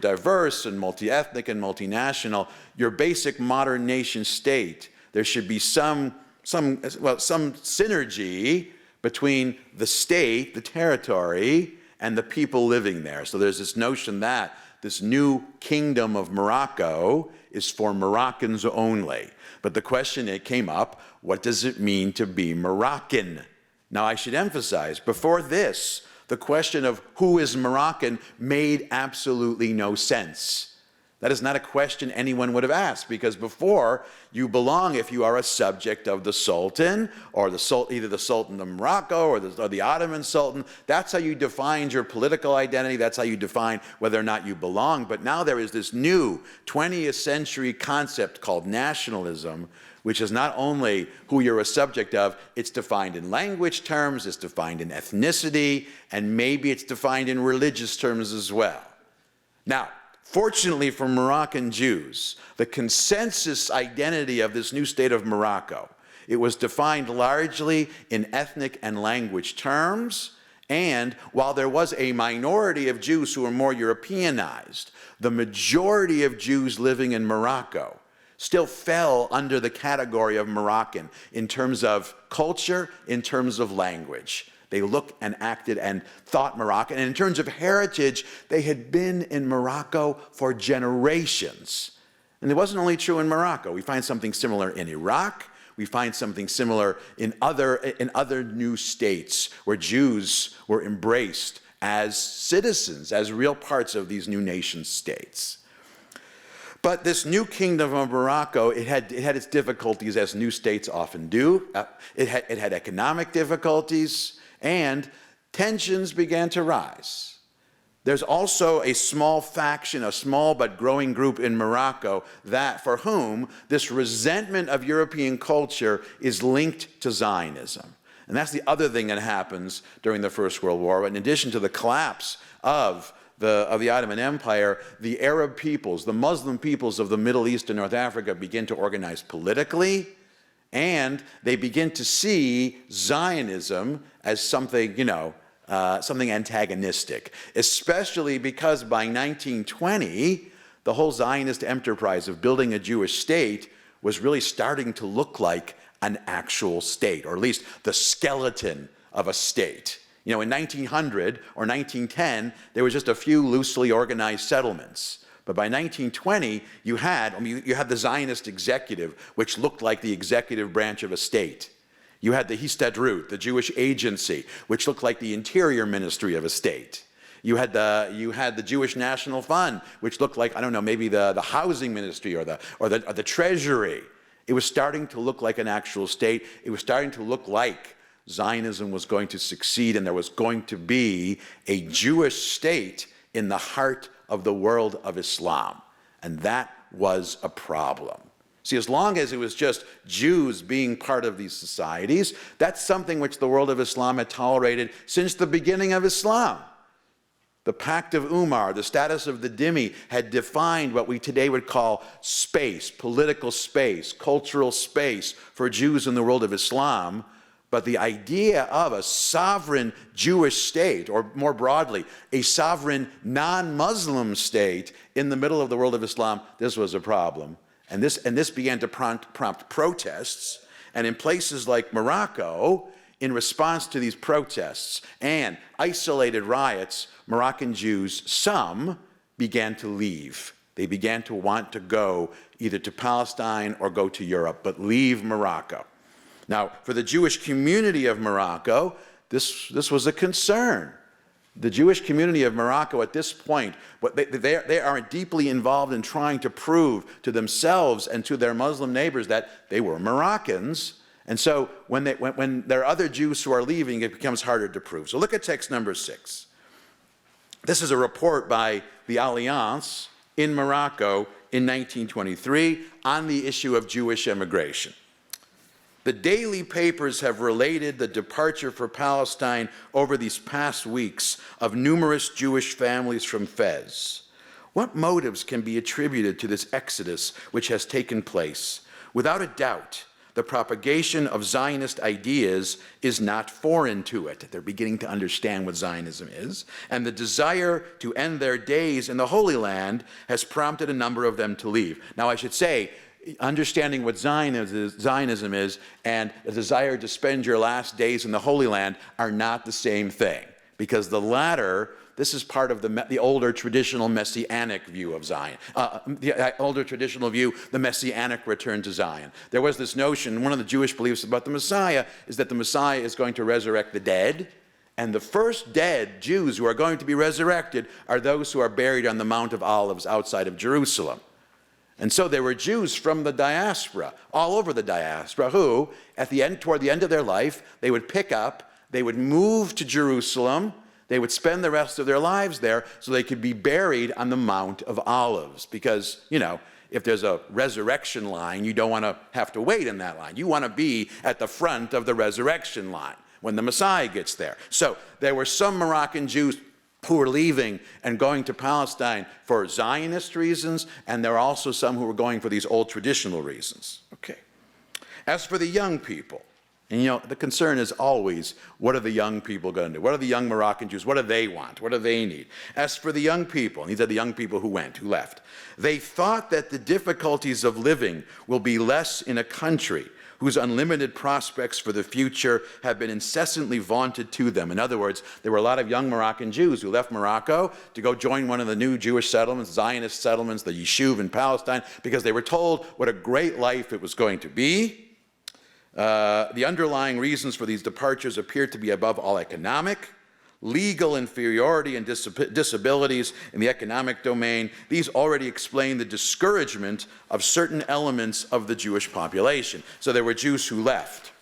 diverse and multi-ethnic and multinational, your basic modern nation state, there should be some synergy between the state, the territory, and the people living there. So there's this notion that this new kingdom of Morocco is for Moroccans only. But the question that came up, what does it mean to be Moroccan? Now I should emphasize, before this, the question of who is Moroccan made absolutely no sense. That is not a question anyone would have asked, because before, you belong if you are a subject of the Sultan, or either the Sultan of Morocco or the Ottoman Sultan. That's how you defined your political identity. That's how you define whether or not you belong. But now there is this new 20th century concept called nationalism, which is not only who you're a subject of, it's defined in language terms, it's defined in ethnicity, and maybe it's defined in religious terms as well. Now, fortunately for Moroccan Jews, the consensus identity of this new state of Morocco, it was defined largely in ethnic and language terms, and while there was a minority of Jews who were more Europeanized, the majority of Jews living in Morocco still fell under the category of Moroccan in terms of culture, in terms of language. They looked and acted and thought Moroccan. And in terms of heritage, they had been in Morocco for generations. And it wasn't only true in Morocco. We find something similar in Iraq. We find something similar in other new states where Jews were embraced as citizens, as real parts of these new nation states. But this new kingdom of Morocco, it had its difficulties, as new states often do. It had economic difficulties, and tensions began to rise. There's also a small faction, a small but growing group in Morocco for whom this resentment of European culture is linked to Zionism. And that's the other thing that happens during the First World War. In addition to the collapse of the Ottoman Empire, the Arab peoples, the Muslim peoples of the Middle East and North Africa begin to organize politically, and they begin to see Zionism as something, something antagonistic, especially because by 1920, the whole Zionist enterprise of building a Jewish state was really starting to look like an actual state, or at least the skeleton of a state. In 1900 or 1910, there was just a few loosely organized settlements. But by 1920, you had the Zionist executive, which looked like the executive branch of a state. You had the Histadrut, the Jewish agency, which looked like the interior ministry of a state. You had the Jewish National Fund, which looked like, I don't know, maybe the housing ministry or the treasury. It was starting to look like an actual state. It was starting to look like Zionism was going to succeed, and there was going to be a Jewish state in the heart of the world of Islam. And that was a problem. See, as long as it was just Jews being part of these societies, that's something which the world of Islam had tolerated since the beginning of Islam. The Pact of Umar, the status of the dhimmi, had defined what we today would call space, political space, cultural space for Jews in the world of Islam. But the idea of a sovereign Jewish state, or more broadly, a sovereign non-Muslim state in the middle of the world of Islam, this was a problem. And this began to prompt protests. And in places like Morocco, in response to these protests and isolated riots, Moroccan Jews, some began to leave. They began to want to go either to Palestine or go to Europe, but leave Morocco. Now, for the Jewish community of Morocco, this was a concern. The Jewish community of Morocco at this point, they are deeply involved in trying to prove to themselves and to their Muslim neighbors that they were Moroccans. And so when there are other Jews who are leaving, it becomes harder to prove. So look at text number 6. This is a report by the Alliance in Morocco in 1923 on the issue of Jewish immigration. The daily papers have related the departure for Palestine over these past weeks of numerous Jewish families from Fez. What motives can be attributed to this exodus which has taken place? Without a doubt, the propagation of Zionist ideas is not foreign to it. They're beginning to understand what Zionism is. And the desire to end their days in the Holy Land has prompted a number of them to leave. Now, I should say, understanding what Zionism is and a desire to spend your last days in the Holy Land are not the same thing. Because the latter, this is part of the older traditional Messianic view of Zion. The older traditional view, the Messianic return to Zion. There was this notion, one of the Jewish beliefs about the Messiah is that the Messiah is going to resurrect the dead. And the first dead Jews who are going to be resurrected are those who are buried on the Mount of Olives outside of Jerusalem. And so there were Jews from the diaspora, all over the diaspora, who, toward the end of their life, they would pick up, they would move to Jerusalem, they would spend the rest of their lives there so they could be buried on the Mount of Olives. Because, if there's a resurrection line, you don't want to have to wait in that line. You want to be at the front of the resurrection line when the Messiah gets there. So there were some Moroccan Jews who were leaving and going to Palestine for Zionist reasons, and there are also some who were going for these old traditional reasons. Okay. As for the young people, and the concern is always, what are the young people going to do? What are the young Moroccan Jews? What do they want? What do they need? As for the young people, and these are the young people who left, they thought that the difficulties of living will be less in a country whose unlimited prospects for the future have been incessantly vaunted to them. In other words, there were a lot of young Moroccan Jews who left Morocco to go join one of the new Jewish settlements, Zionist settlements, the Yishuv in Palestine, because they were told what a great life it was going to be. The underlying reasons for these departures appear to be above all economic. Legal inferiority and disabilities in the economic domain, these already explain the discouragement of certain elements of the Jewish population. So there were Jews who left,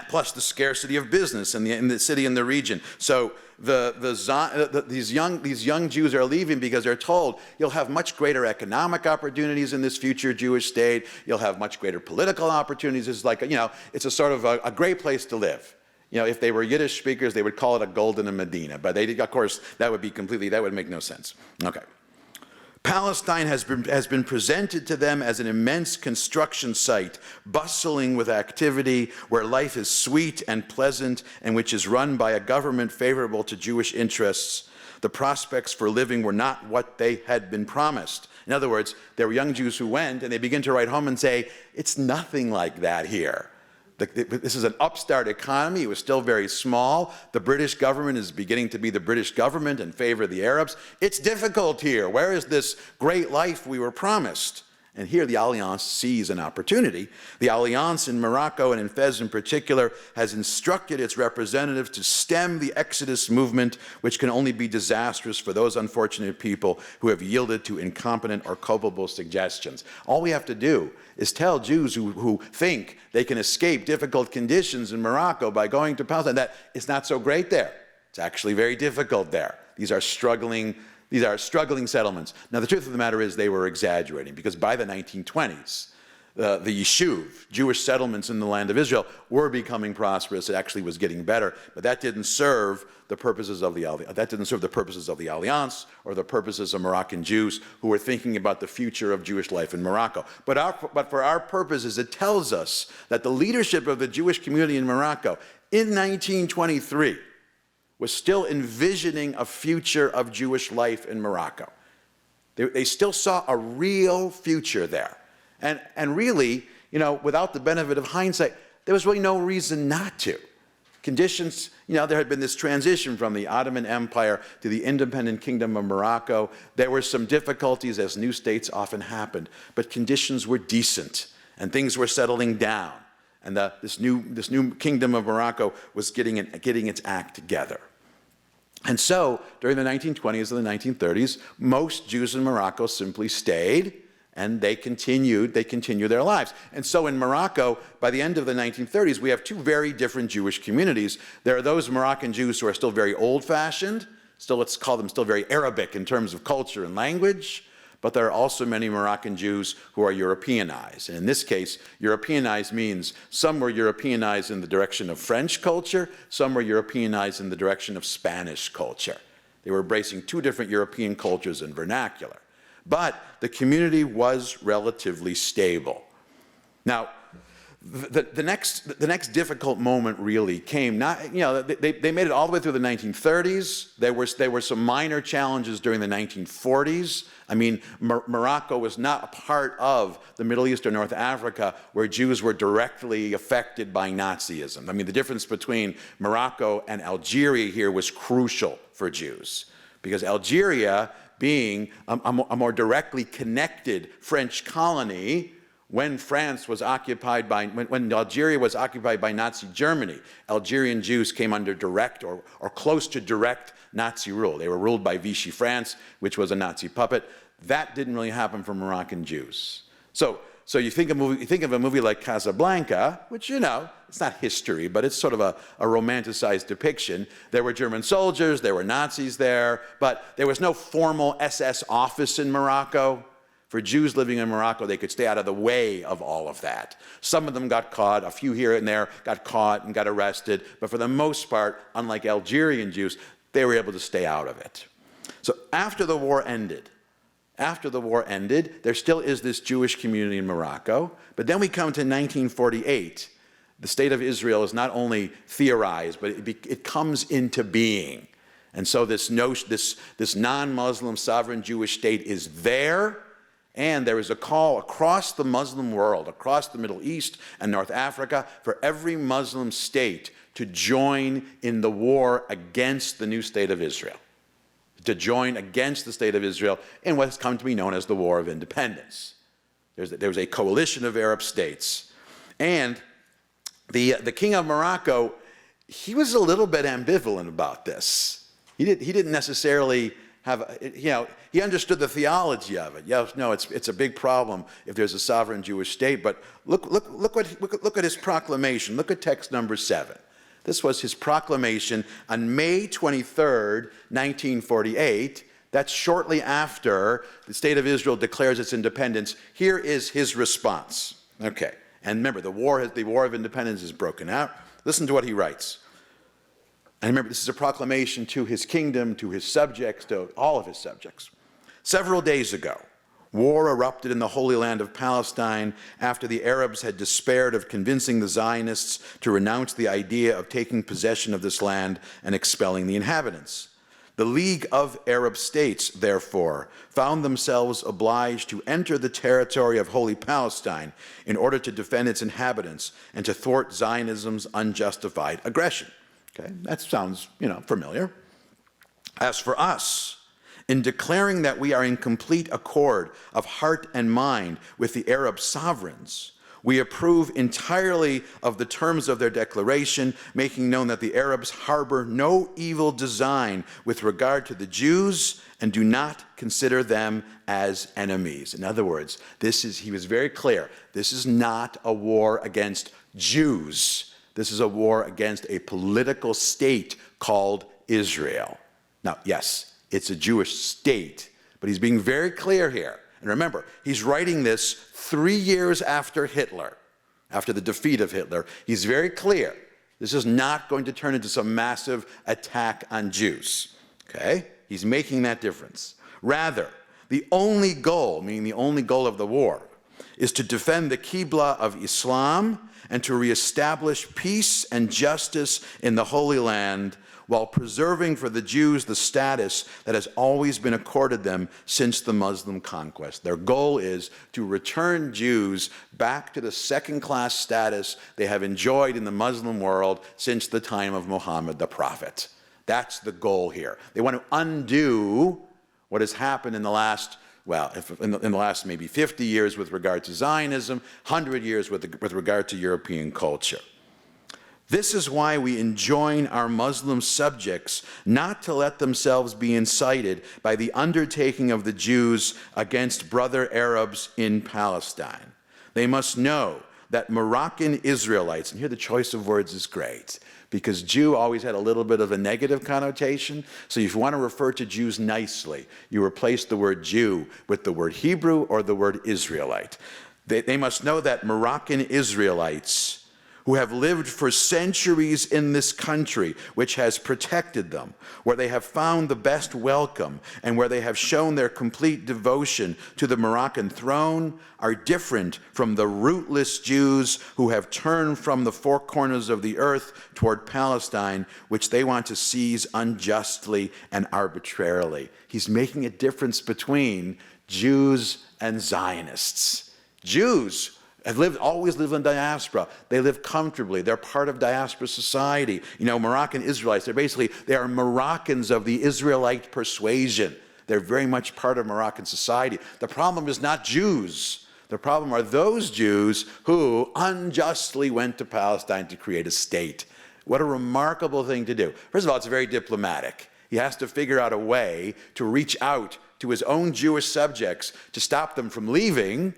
plus the scarcity of business in the city and the region. So these young Jews are leaving because they're told you'll have much greater economic opportunities in this future Jewish state. You'll have much greater political opportunities. It's like, it's a sort of a great place to live. If they were Yiddish speakers, they would call it a golden Medina. But of course, that would make no sense. Okay. Palestine has been presented to them as an immense construction site, bustling with activity, where life is sweet and pleasant, and which is run by a government favorable to Jewish interests. The prospects for living were not what they had been promised. In other words, there were young Jews who went, and they begin to write home and say, it's nothing like that here. This is an upstart economy. It was still very small. The British government is beginning to be the British government in favor of the Arabs. It's difficult here. Where is this great life we were promised? And here the Alliance sees an opportunity. The Alliance in Morocco and in Fez in particular has instructed its representatives to stem the Exodus movement, which can only be disastrous for those unfortunate people who have yielded to incompetent or culpable suggestions. All we have to do is tell Jews who think they can escape difficult conditions in Morocco by going to Palestine that it's not so great there. It's actually very difficult there. These are struggling settlements. Now, the truth of the matter is they were exaggerating, because by the 1920s, the Yishuv, Jewish settlements in the land of Israel, were becoming prosperous. It actually was getting better, but that didn't serve the purposes of the Alliance or the purposes of Moroccan Jews who were thinking about the future of Jewish life in Morocco. But for our purposes, it tells us that the leadership of the Jewish community in Morocco in 1923 was still envisioning a future of Jewish life in Morocco. They still saw a real future there. And really, without the benefit of hindsight, there was really no reason not to. Conditions, there had been this transition from the Ottoman Empire to the independent kingdom of Morocco. There were some difficulties, as new states often happened, but conditions were decent and things were settling down. And this new kingdom of Morocco was getting its act together. And so, during the 1920s and the 1930s, most Jews in Morocco simply stayed, and they continue their lives. And so in Morocco, by the end of the 1930s, we have two very different Jewish communities. There are those Moroccan Jews who are still very old-fashioned, let's call them still very Arabic in terms of culture and language, but there are also many Moroccan Jews who are Europeanized. And in this case, Europeanized means some were Europeanized in the direction of French culture, some were Europeanized in the direction of Spanish culture. They were embracing two different European cultures and vernacular. But the community was relatively stable. Now, the next difficult moment really came, they made it all the way through the 1930s. There were some minor challenges during the 1940s. I mean, Morocco was not a part of the Middle East or North Africa where Jews were directly affected by Nazism. I mean, the difference between Morocco and Algeria here was crucial for Jews, because Algeria, being a more directly connected French colony, when Algeria was occupied by Nazi Germany, Algerian Jews came under direct or close to direct Nazi rule. They were ruled by Vichy France, which was a Nazi puppet. That didn't really happen for Moroccan Jews. So you think of a movie like Casablanca, which, it's not history, but it's sort of a romanticized depiction. There were German soldiers, there were Nazis there, but there was no formal SS office in Morocco. For Jews living in Morocco, they could stay out of the way of all of that. Some of them got caught, a few here and there got caught and got arrested, but for the most part, unlike Algerian Jews, they were able to stay out of it. So after the war ended, there still is this Jewish community in Morocco, but then we come to 1948. The state of Israel is not only theorized, but it comes into being. And so this non-Muslim sovereign Jewish state is there, and there is a call across the Muslim world, across the Middle East and North Africa, for every Muslim state to join in the war against the new state of Israel, to join against the state of Israel in what has come to be known as the War of Independence. There was a coalition of Arab states. And the king of Morocco, he was a little bit ambivalent about this. He didn't necessarily he understood the theology of it. Yes, no, it's a big problem if there's a sovereign Jewish state. But look at his proclamation. Look at text number 7. This was his proclamation on May 23rd, 1948. That's shortly after the state of Israel declares its independence. Here is his response. Okay, and remember, the war of independence is broken out. Listen to what he writes. And remember, this is a proclamation to his kingdom, to his subjects, to all of his subjects. Several days ago, war erupted in the Holy Land of Palestine after the Arabs had despaired of convincing the Zionists to renounce the idea of taking possession of this land and expelling the inhabitants. The League of Arab States, therefore, found themselves obliged to enter the territory of Holy Palestine in order to defend its inhabitants and to thwart Zionism's unjustified aggression. Okay, that sounds, familiar. As for us, in declaring that we are in complete accord of heart and mind with the Arab sovereigns, we approve entirely of the terms of their declaration, making known that the Arabs harbor no evil design with regard to the Jews and do not consider them as enemies. In other words, he was very clear, this is not a war against Jews. This is a war against a political state called Israel. Now, yes, it's a Jewish state, but he's being very clear here. And remember, he's writing this 3 years after Hitler, after the defeat of Hitler. He's very clear. This is not going to turn into some massive attack on Jews. Okay? He's making that difference. Rather, the only goal, meaning the only goal of the war, is to defend the Qibla of Islam and to reestablish peace and justice in the Holy Land while preserving for the Jews the status that has always been accorded them since the Muslim conquest. Their goal is to return Jews back to the second-class status they have enjoyed in the Muslim world since the time of Muhammad the Prophet. That's the goal here. They want to undo what has happened in the last in the last maybe 50 years with regard to Zionism, 100 years with regard to European culture. This is why we enjoin our Muslim subjects not to let themselves be incited by the undertaking of the Jews against brother Arabs in Palestine. They must know that Moroccan Israelites, and here the choice of words is great, because Jew always had a little bit of a negative connotation. So if you want to refer to Jews nicely, you replace the word Jew with the word Hebrew or the word Israelite. They must know that Moroccan Israelites who have lived for centuries in this country, which has protected them, where they have found the best welcome, and where they have shown their complete devotion to the Moroccan throne, are different from the rootless Jews who have turned from the four corners of the earth toward Palestine, which they want to seize unjustly and arbitrarily. He's making a difference between Jews and Zionists. Jews have always lived in diaspora. They live comfortably. They're part of diaspora society. You know, Moroccan Israelites, they are Moroccans of the Israelite persuasion. They're very much part of Moroccan society. The problem is not Jews. The problem are those Jews who unjustly went to Palestine to create a state. What a remarkable thing to do. First of all, it's very diplomatic. He has to figure out a way to reach out to his own Jewish subjects to stop them from leaving,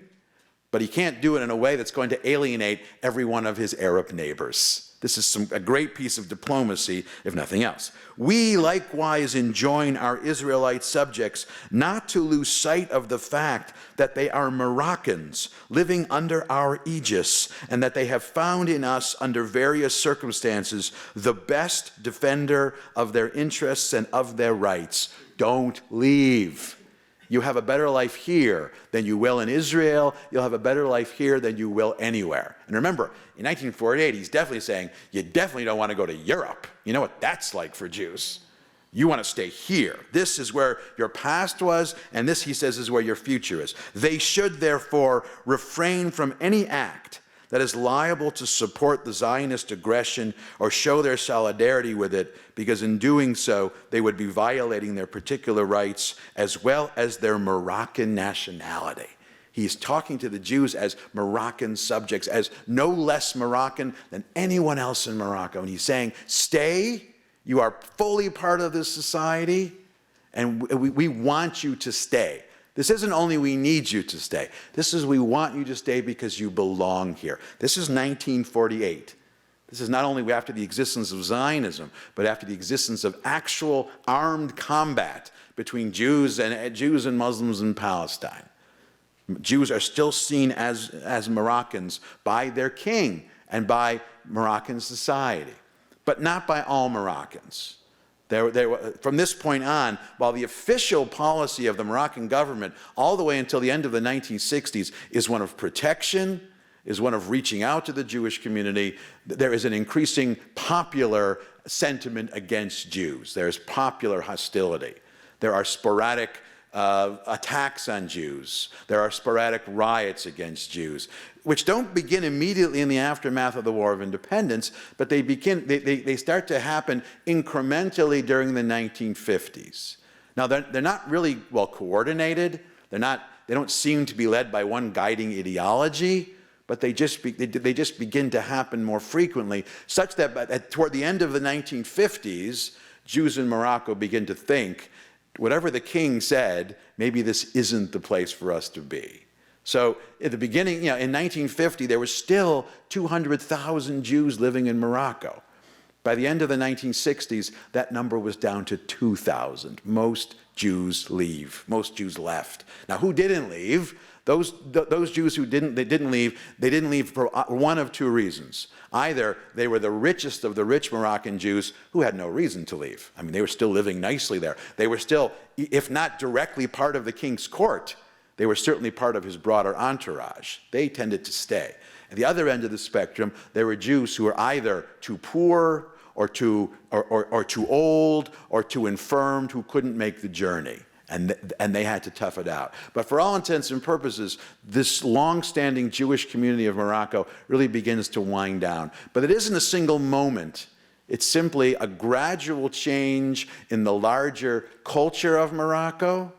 but he can't do it in a way that's going to alienate every one of his Arab neighbors. This is a great piece of diplomacy, if nothing else. We likewise enjoin our Israelite subjects not to lose sight of the fact that they are Moroccans living under our aegis, and that they have found in us, under various circumstances, the best defender of their interests and of their rights. Don't leave. You have a better life here than you will in Israel. You'll have a better life here than you will anywhere. And remember, in 1948, he's definitely saying, you definitely don't want to go to Europe. You know what that's like for Jews. You want to stay here. This is where your past was, and this, he says, is where your future is. They should, therefore, refrain from any act that is liable to support the Zionist aggression or show their solidarity with it, because in doing so, they would be violating their particular rights as well as their Moroccan nationality. He's talking to the Jews as Moroccan subjects, as no less Moroccan than anyone else in Morocco. And he's saying, stay, you are fully part of this society, and we want you to stay. This isn't only we need you to stay. This is we want you to stay because you belong here. This is 1948. This is not only after the existence of Zionism, but after the existence of actual armed combat between Jews and Muslims in Palestine. Jews are still seen as Moroccans by their king and by Moroccan society, but not by all Moroccans. From this point on, while the official policy of the Moroccan government all the way until the end of the 1960s is one of protection, is one of reaching out to the Jewish community, there is an increasing popular sentiment against Jews. There's popular hostility. There are sporadic attacks on Jews. There are sporadic riots against Jews, which don't begin immediately in the aftermath of the War of Independence, but they start to happen incrementally during the 1950s. Now, they're not really well coordinated. They don't seem to be led by one guiding ideology, but they just begin to happen more frequently, such that toward the end of the 1950s, Jews in Morocco begin to think, whatever the king said, maybe this isn't the place for us to be. So at the beginning, in 1950, there were still 200,000 Jews living in Morocco. By the end of the 1960s, that number was down to 2,000. Most Jews leave. Most Jews left. Now, who didn't leave? Those Jews who didn't leave for one of two reasons. Either they were the richest of the rich Moroccan Jews who had no reason to leave. I mean, they were still living nicely there. They were still, if not directly part of the king's court, they were certainly part of his broader entourage. They tended to stay. At the other end of the spectrum, there were Jews who were either too poor or too old or too infirmed, who couldn't make the journey. And they had to tough it out. But for all intents and purposes, this long-standing Jewish community of Morocco really begins to wind down. But it isn't a single moment. It's simply a gradual change in the larger culture of Morocco,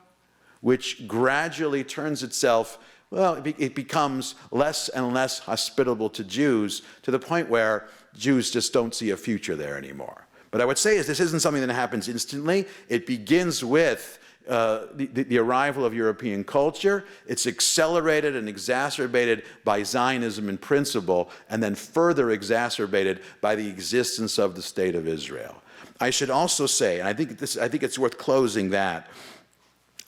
which gradually turns itself well, it becomes less and less hospitable to Jews, to the point where Jews just don't see a future there anymore. But I would say is this isn't something that happens instantly. It begins with the arrival of European culture. It's accelerated and exacerbated by Zionism in principle, and then further exacerbated by the existence of the State of Israel. I should also say, and I think it's worth closing that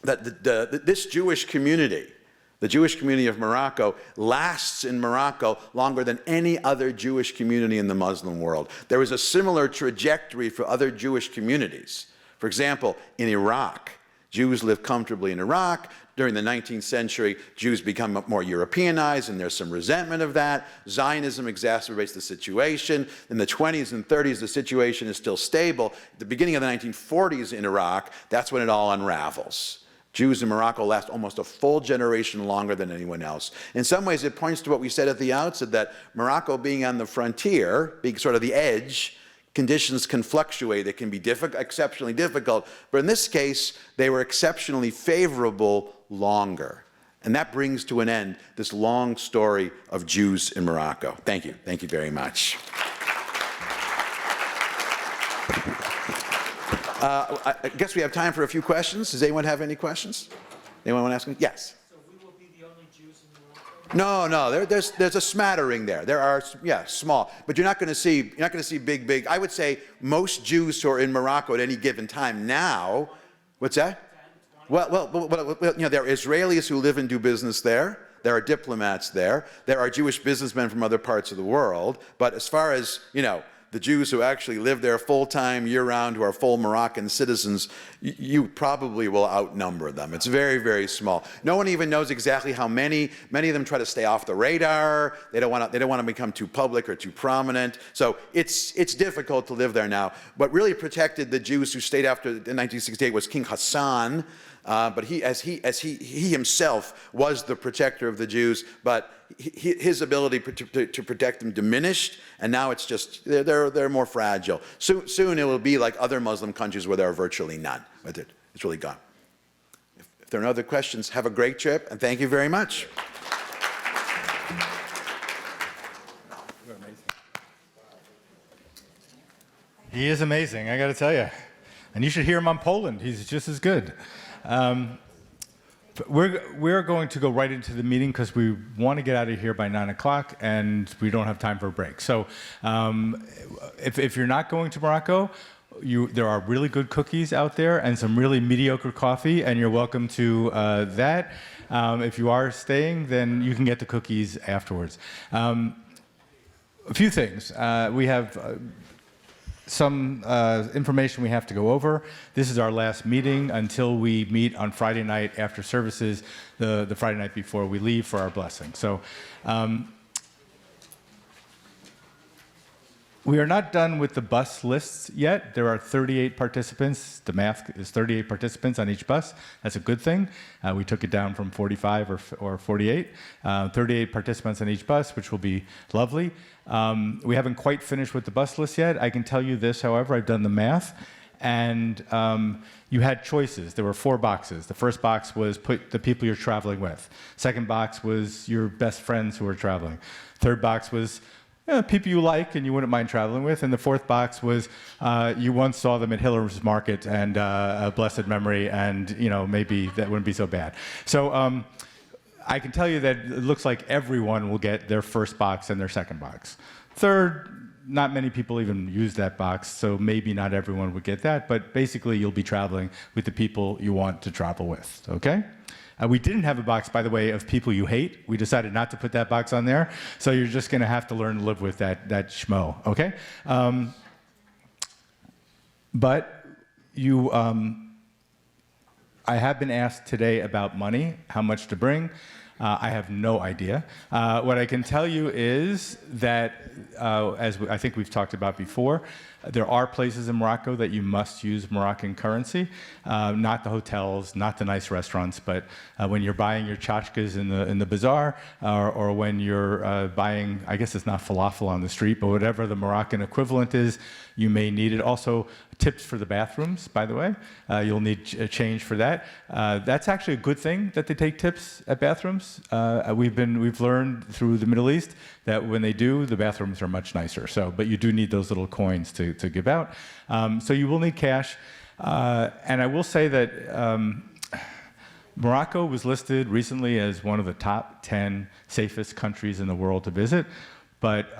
this Jewish community, the Jewish community of Morocco, lasts in Morocco longer than any other Jewish community in the Muslim world. There is a similar trajectory for other Jewish communities. For example, in Iraq, Jews live comfortably in Iraq. During the 19th century, Jews become more Europeanized, and there's some resentment of that. Zionism exacerbates the situation. In the 20s and 30s, the situation is still stable. At the beginning of the 1940s in Iraq, that's when it all unravels. Jews in Morocco last almost a full generation longer than anyone else. In some ways, it points to what we said at the outset, that Morocco being on the frontier, being sort of the edge, conditions can fluctuate. It can be exceptionally difficult. But in this case, they were exceptionally favorable longer. And that brings to an end this long story of Jews in Morocco. Thank you. Thank you very much. I guess we have time for a few questions. Does anyone have any questions? Anyone want to ask me? Yes. So we will be the only Jews in Morocco? No. There's a smattering there. There are, small, but you're not going to see big. I would say most Jews who are in Morocco at any given time now. What's that? Well, there are Israelis who live and do business there. There are diplomats there. There are Jewish businessmen from other parts of the world. But as far as, the Jews who actually live there full-time, year-round, who are full Moroccan citizens, you probably will outnumber them. It's very, very small. No one even knows exactly how many. Many of them try to stay off the radar. They don't want to become too public or too prominent. So it's difficult to live there now. What really protected the Jews who stayed after 1968 was King Hassan. But he himself was the protector of the Jews, but his ability to protect them diminished, and now it's just they're more fragile. Soon it will be like other Muslim countries where there are virtually none. But it's really gone. If there are no other questions, have a great trip, and thank you very much. He is amazing, I got to tell you. And you should hear him on Poland. He's just as good. We're going to go right into the meeting because we want to get out of here by 9 o'clock and we don't have time for a break. So if you're not going to Morocco, there are really good cookies out there and some really mediocre coffee, and you're welcome to that. If you are staying, then you can get the cookies afterwards. A few things. We have some information we have to go over. This is our last meeting until we meet on Friday night after services, the Friday night before we leave for our blessing. So we are not done with the bus lists yet. There are 38 participants. The math is 38 participants on each bus. That's a good thing. We took it down from 45 or 48. 38 participants on each bus, which will be lovely. We haven't quite finished with the bus list yet. I can tell you this, however, I've done the math, and you had choices. There were 4 boxes. The first box was put the people you're traveling with. Second box was your best friends who are traveling. Third box was people you like and you wouldn't mind traveling with. And the fourth box was you once saw them at Hiller's Market and a blessed memory, and maybe that wouldn't be so bad. So I can tell you that it looks like everyone will get their first box and their second box. Third, not many people even use that box, so maybe not everyone would get that, but basically you'll be traveling with the people you want to travel with, okay? We didn't have a box, by the way, of people you hate. We decided not to put that box on there, so you're just gonna have to learn to live with that schmo, okay? But you, I have been asked today about money, how much to bring. I have no idea. What I can tell you is that, as I think we've talked about before, there are places in Morocco that you must use Moroccan currency, not the hotels, not the nice restaurants, but when you're buying your tchotchkes in the bazaar, or when you're buying, I guess it's not falafel on the street, but whatever the Moroccan equivalent is, you may need it. Also, tips for the bathrooms, by the way. You'll need a change for that. That's actually a good thing that they take tips at bathrooms. bathrooms. We've learned through the Middle East that when they do, the bathrooms are much nicer. So, but you do need those little coins to give out. So you will need cash. And I will say that Morocco was listed recently as one of the top 10 safest countries in the world to visit. But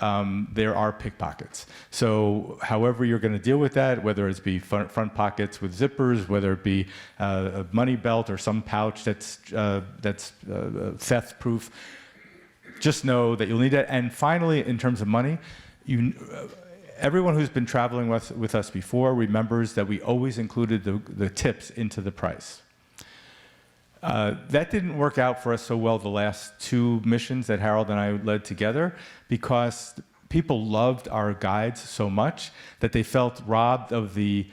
there are pickpockets. So however you're going to deal with that, whether it's be front pockets with zippers, whether it be a money belt or some pouch that's theft-proof, just know that you'll need that. And finally, in terms of money, everyone who's been traveling with us before remembers that we always included the tips into the price. That didn't work out for us so well the last 2 missions that Harold and I led together because people loved our guides so much that they felt robbed of the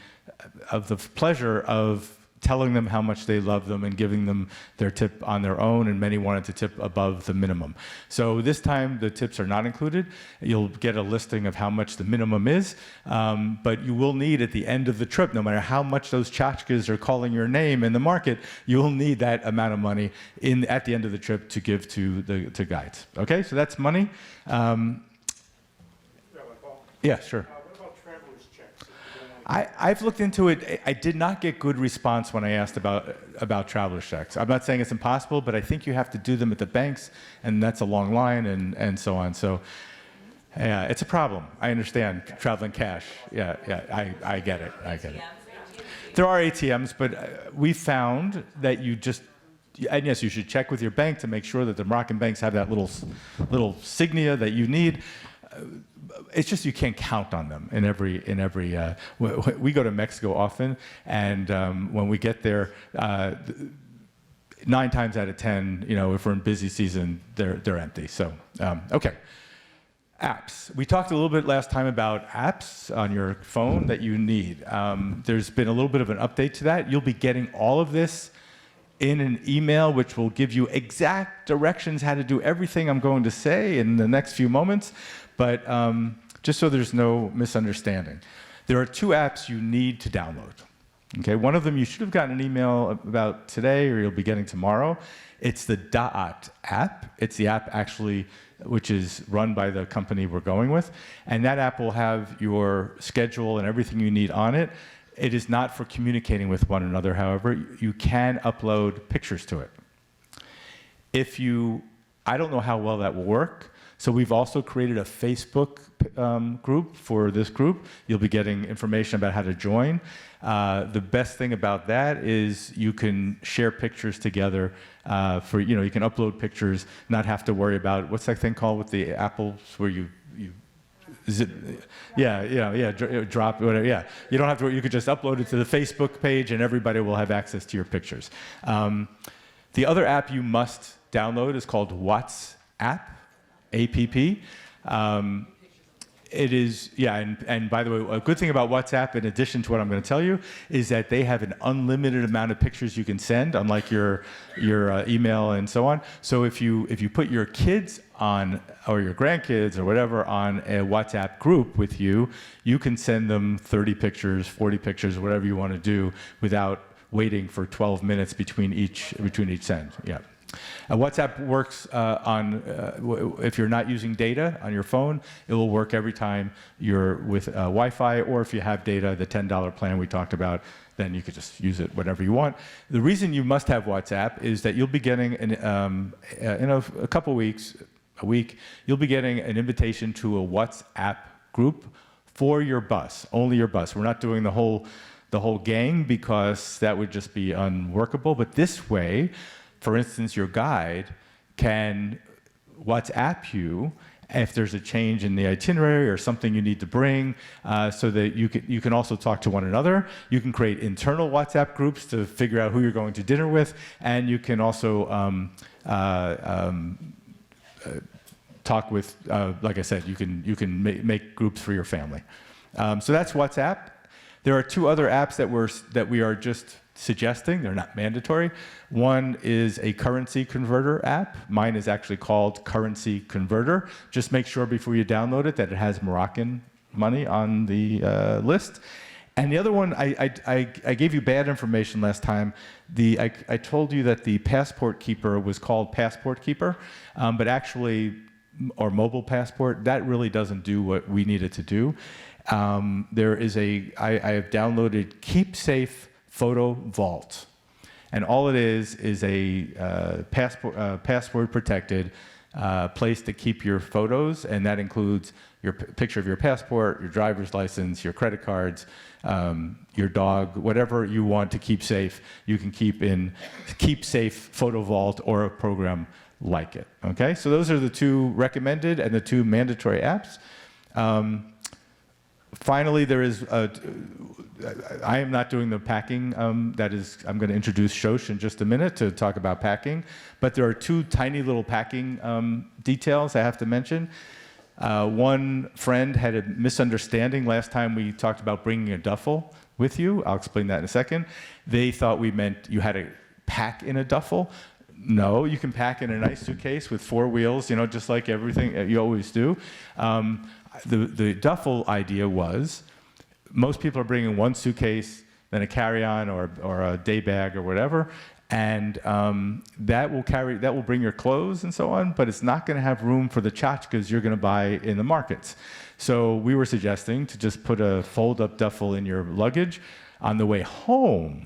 pleasure of telling them how much they love them and giving them their tip on their own, and many wanted to tip above the minimum. So this time the tips are not included. You'll get a listing of how much the minimum is, but you will need at the end of the trip, no matter how much those tchotchkes are calling your name in the market, you'll need that amount of money at the end of the trip to give to guides. Okay, so that's money. Yeah, sure. I've looked into it. I did not get good response when I asked about traveler's checks. I'm not saying it's impossible, but I think you have to do them at the banks, and that's a long line and so on. So, yeah, it's a problem. I understand traveling cash. Yeah, I get it. I get it. There are ATMs, but we found that and yes, you should check with your bank to make sure that the Moroccan banks have that little signia that you need. It's just you can't count on them in every. We go to Mexico often, and when we get there, 9 times out of 10, if we're in busy season, they're empty. So okay, apps. We talked a little bit last time about apps on your phone that you need. There's been a little bit of an update to that. You'll be getting all of this in an email, which will give you exact directions how to do everything I'm going to say in the next few moments. But just so there's no misunderstanding, there are 2 apps you need to download. Okay, one of them you should have gotten an email about today, or you'll be getting tomorrow. It's the Da'at app. It's the app actually which is run by the company we're going with, and that app will have your schedule and everything you need on it. It is not for communicating with one another, however. You can upload pictures to it. I don't know how well that will work. So we've also created a Facebook group for this group. You'll be getting information about how to join. The best thing about that is you can share pictures together. You can upload pictures, not have to worry about what's that thing called with the apples where drop whatever. Yeah, you don't have to. You could just upload it to the Facebook page, and everybody will have access to your pictures. The other app you must download is called WhatsApp. APP. It is, and by the way, a good thing about WhatsApp, in addition to what I'm going to tell you, is that they have an unlimited amount of pictures you can send, unlike your email and so on. So if you put your kids on, or your grandkids or whatever, on a WhatsApp group with you, you can send them 30 pictures, 40 pictures, whatever you want to do, without waiting for 12 minutes between each send. Yeah. WhatsApp works if you're not using data on your phone, it will work every time you're with Wi-Fi, or if you have data, the $10 plan we talked about, then you could just use it whenever you want. The reason you must have WhatsApp is that you'll be getting, in a couple weeks, a week, you'll be getting an invitation to a WhatsApp group for your bus, only your bus. We're not doing the whole gang because that would just be unworkable, but this way, for instance, your guide can WhatsApp you if there's a change in the itinerary or something you need to bring, so that you can also talk to one another. You can create internal WhatsApp groups to figure out who you're going to dinner with, and you can also talk with, like I said, you can make groups for your family. So that's WhatsApp. There are 2 other apps that we are just suggesting. They're not mandatory. One is a currency converter app. Mine is actually called Currency Converter. Just make sure before you download it that it has Moroccan money on the list. And the other one, I gave you bad information last time. I told you that the passport keeper was called Passport Keeper, but actually, or mobile passport, that really doesn't do what we need it to do. There is I have downloaded Keep Safe Photo Vault. And all it is a password protected place to keep your photos, and that includes your picture of your passport, your driver's license, your credit cards, your dog, whatever you want to keep safe, you can keep in Keep Safe Photo Vault or a program like it. Okay, so those are the two recommended and the two mandatory apps. Finally, there is I am not doing the packing. That is, I'm going to introduce Shosh in just a minute to talk about packing. But there are two tiny little packing details I have to mention. One friend had a misunderstanding last time we talked about bringing a duffel with you. I'll explain that in a second. They thought we meant you had to pack in a duffel. No, you can pack in a nice suitcase with 4 wheels, you know, just like everything you always do. The duffel idea was most people are bringing one suitcase, then a carry-on or a day bag or whatever, and that will bring your clothes and so on, but it's not going to have room for the tchotchkes you're going to buy in the markets. So we were suggesting to just put a fold-up duffel in your luggage. On the way home,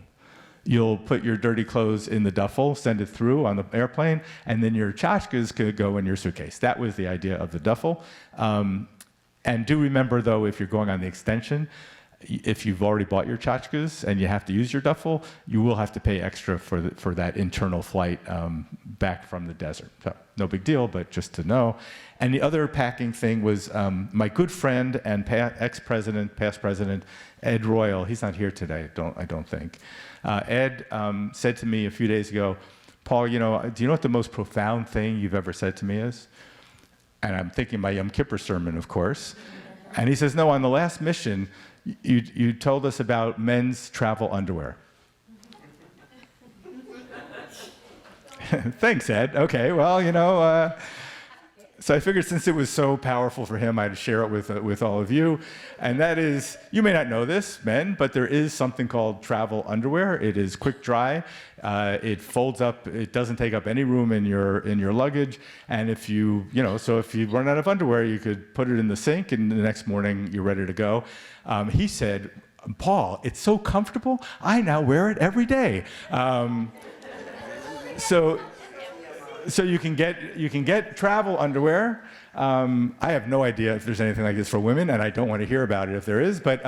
you'll put your dirty clothes in the duffel, send it through on the airplane, and then your tchotchkes could go in your suitcase. That was the idea of the duffel. And do remember, though, if you're going on the extension, if you've already bought your tchotchkes and you have to use your duffel, you will have to pay extra for that internal flight back from the desert. So no big deal, but just to know. And the other packing thing was my good friend and past president, Ed Royal. He's not here today, I don't think. Ed said to me a few days ago, Paul, do you know what the most profound thing you've ever said to me is? And I'm thinking my Yom Kippur sermon, of course. And he says, no, on the last mission, you told us about men's travel underwear. Thanks, Ed. Okay, well, so I figured since it was so powerful for him, I'd share it with all of you. And that is, you may not know this, men, but there is something called travel underwear. It is quick dry. It folds up. It doesn't take up any room in your luggage. And if so if you run out of underwear, you could put it in the sink, and the next morning you're ready to go. He said, Paul, it's so comfortable. I now wear it every day. So you can get travel underwear. I have no idea if there's anything like this for women, and I don't want to hear about it if there is. But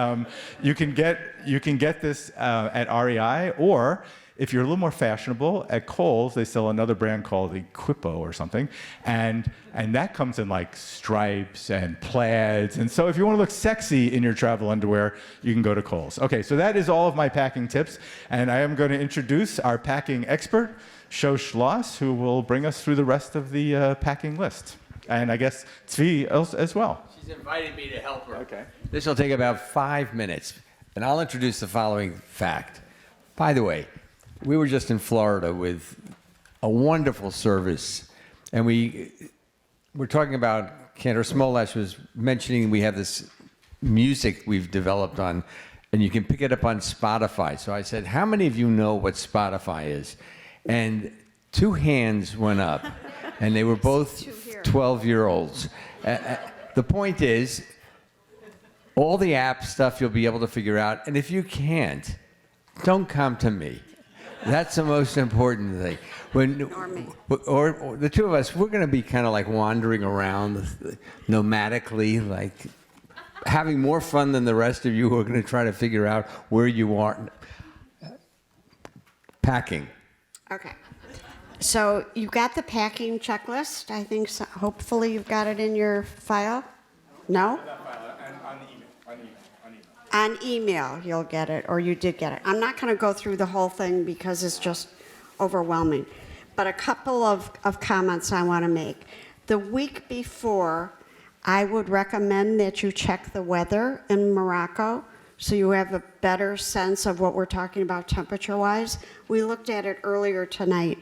you can get this at REI, or if you're a little more fashionable, at Kohl's they sell another brand called Equipo or something, and that comes in like stripes and plaids. And so if you want to look sexy in your travel underwear, you can go to Kohl's. Okay, so that is all of my packing tips, and I am going to introduce our packing expert, Shosh Loss, who will bring us through the rest of the packing list. And I guess Tzvi as well. She's invited me to help her. Okay. This will take about 5 minutes, and I'll introduce the following fact. By the way, we were just in Florida with a wonderful service, and we're talking about, Cantor Smolash was mentioning we have this music we've developed on, and you can pick it up on Spotify. So I said, how many of you know what Spotify is? And 2 hands went up, and they were both 12-year-olds. The point is, all the app stuff you'll be able to figure out, and if you can't, don't come to me. That's the most important thing. Or the two of us, we're going to be kind of like wandering around nomadically, like having more fun than the rest of you who are going to try to figure out where you are. Packing. Okay. So you've got the packing checklist. I think so, hopefully you've got it in your file. No? On email, you'll get it, or you did get it. I'm not going to go through the whole thing because it's just overwhelming. But a couple of comments I want to make. The week before, I would recommend that you check the weather in Morocco so you have a better sense of what we're talking about temperature-wise. We looked at it earlier tonight,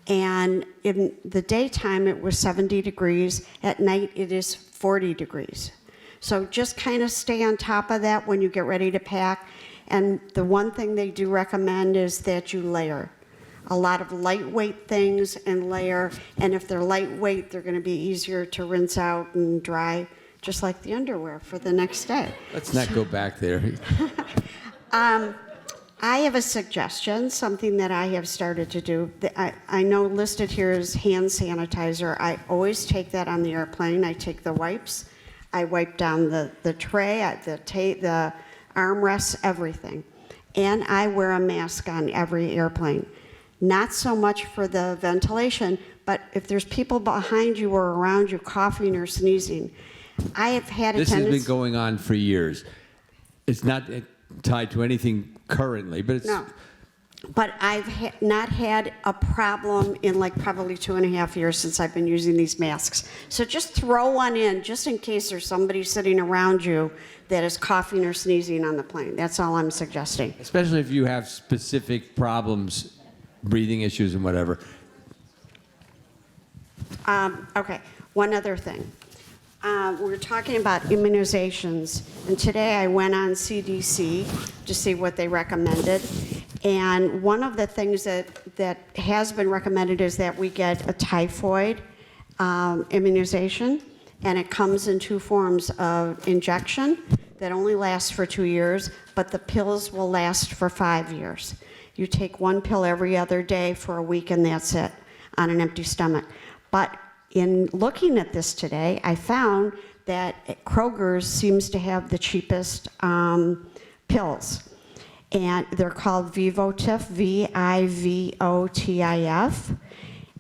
and in the daytime it was 70 degrees. At night it is 40 degrees. So just kind of stay on top of that when you get ready to pack. And the one thing they do recommend is that you layer. A lot of lightweight things and layer. And if they're lightweight, they're going to be easier to rinse out and dry, just like the underwear for the next day. Let's not go back there. I have a suggestion, something that I have started to do. I know listed here is hand sanitizer. I always take that on the airplane. I take the wipes. I wipe down the tray, the armrests, everything. And I wear a mask on every airplane. Not so much for the ventilation, but if there's people behind you or around you coughing or sneezing. I have had a This has tendency... been going on for years. It's not tied to anything currently, but it's... No. But I've not had a problem in like probably 2.5 years since I've been using these masks. So just throw one in just in case there's somebody sitting around you that is coughing or sneezing on the plane. That's all I'm suggesting. Especially if you have specific problems, breathing issues and whatever. Okay, one other thing. We were talking about immunizations, and today I went on CDC to see what they recommended. And one of the things that has been recommended is that we get a typhoid immunization, and it comes in 2 forms of injection that only lasts for 2 years, but the pills will last for 5 years. You take 1 pill every other day for a week, and that's it, on an empty stomach. But in looking at this today, I found that Kroger's seems to have the cheapest pills. And they're called Vivotif, V-I-V-O-T-I-F.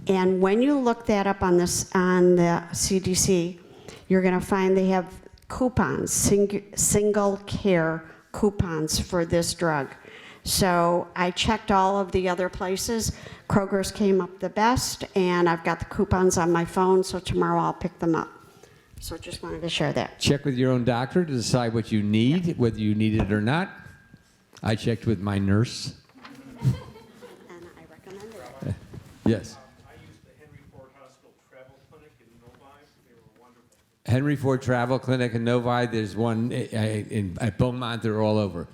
And when you look that up on the CDC, you're going to find they have coupons, single care coupons for this drug. So I checked all of the other places. Kroger's came up the best, and I've got the coupons on my phone, so tomorrow I'll pick them up. So just wanted to share that. Check with your own doctor to decide what you need, whether you need it or not. I checked with my nurse. And I recommend it. Yes. I used the Henry Ford Hospital Travel Clinic in Novi. They were wonderful. Henry Ford Travel Clinic in Novi. There's one at Beaumont. They're all over.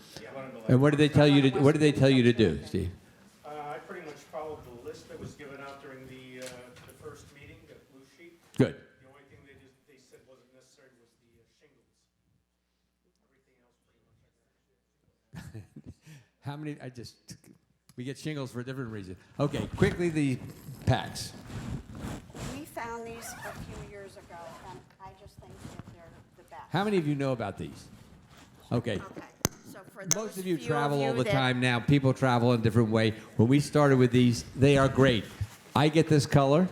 And what did they tell you to? What did they tell you to do, Steve? I pretty much followed the list that was given out during the first meeting, the blue sheet. Good. The only thing they said wasn't necessary was the shingles. Everything else pretty much. How many? We get shingles for a different reason. Okay, quickly the packs. We found these a few years ago, and I just think that they're the best. How many of you know about these? Okay. Okay. So for Most those of you few travel all the that- time now. People travel in a different way. When we started with these, they are great. I get this color.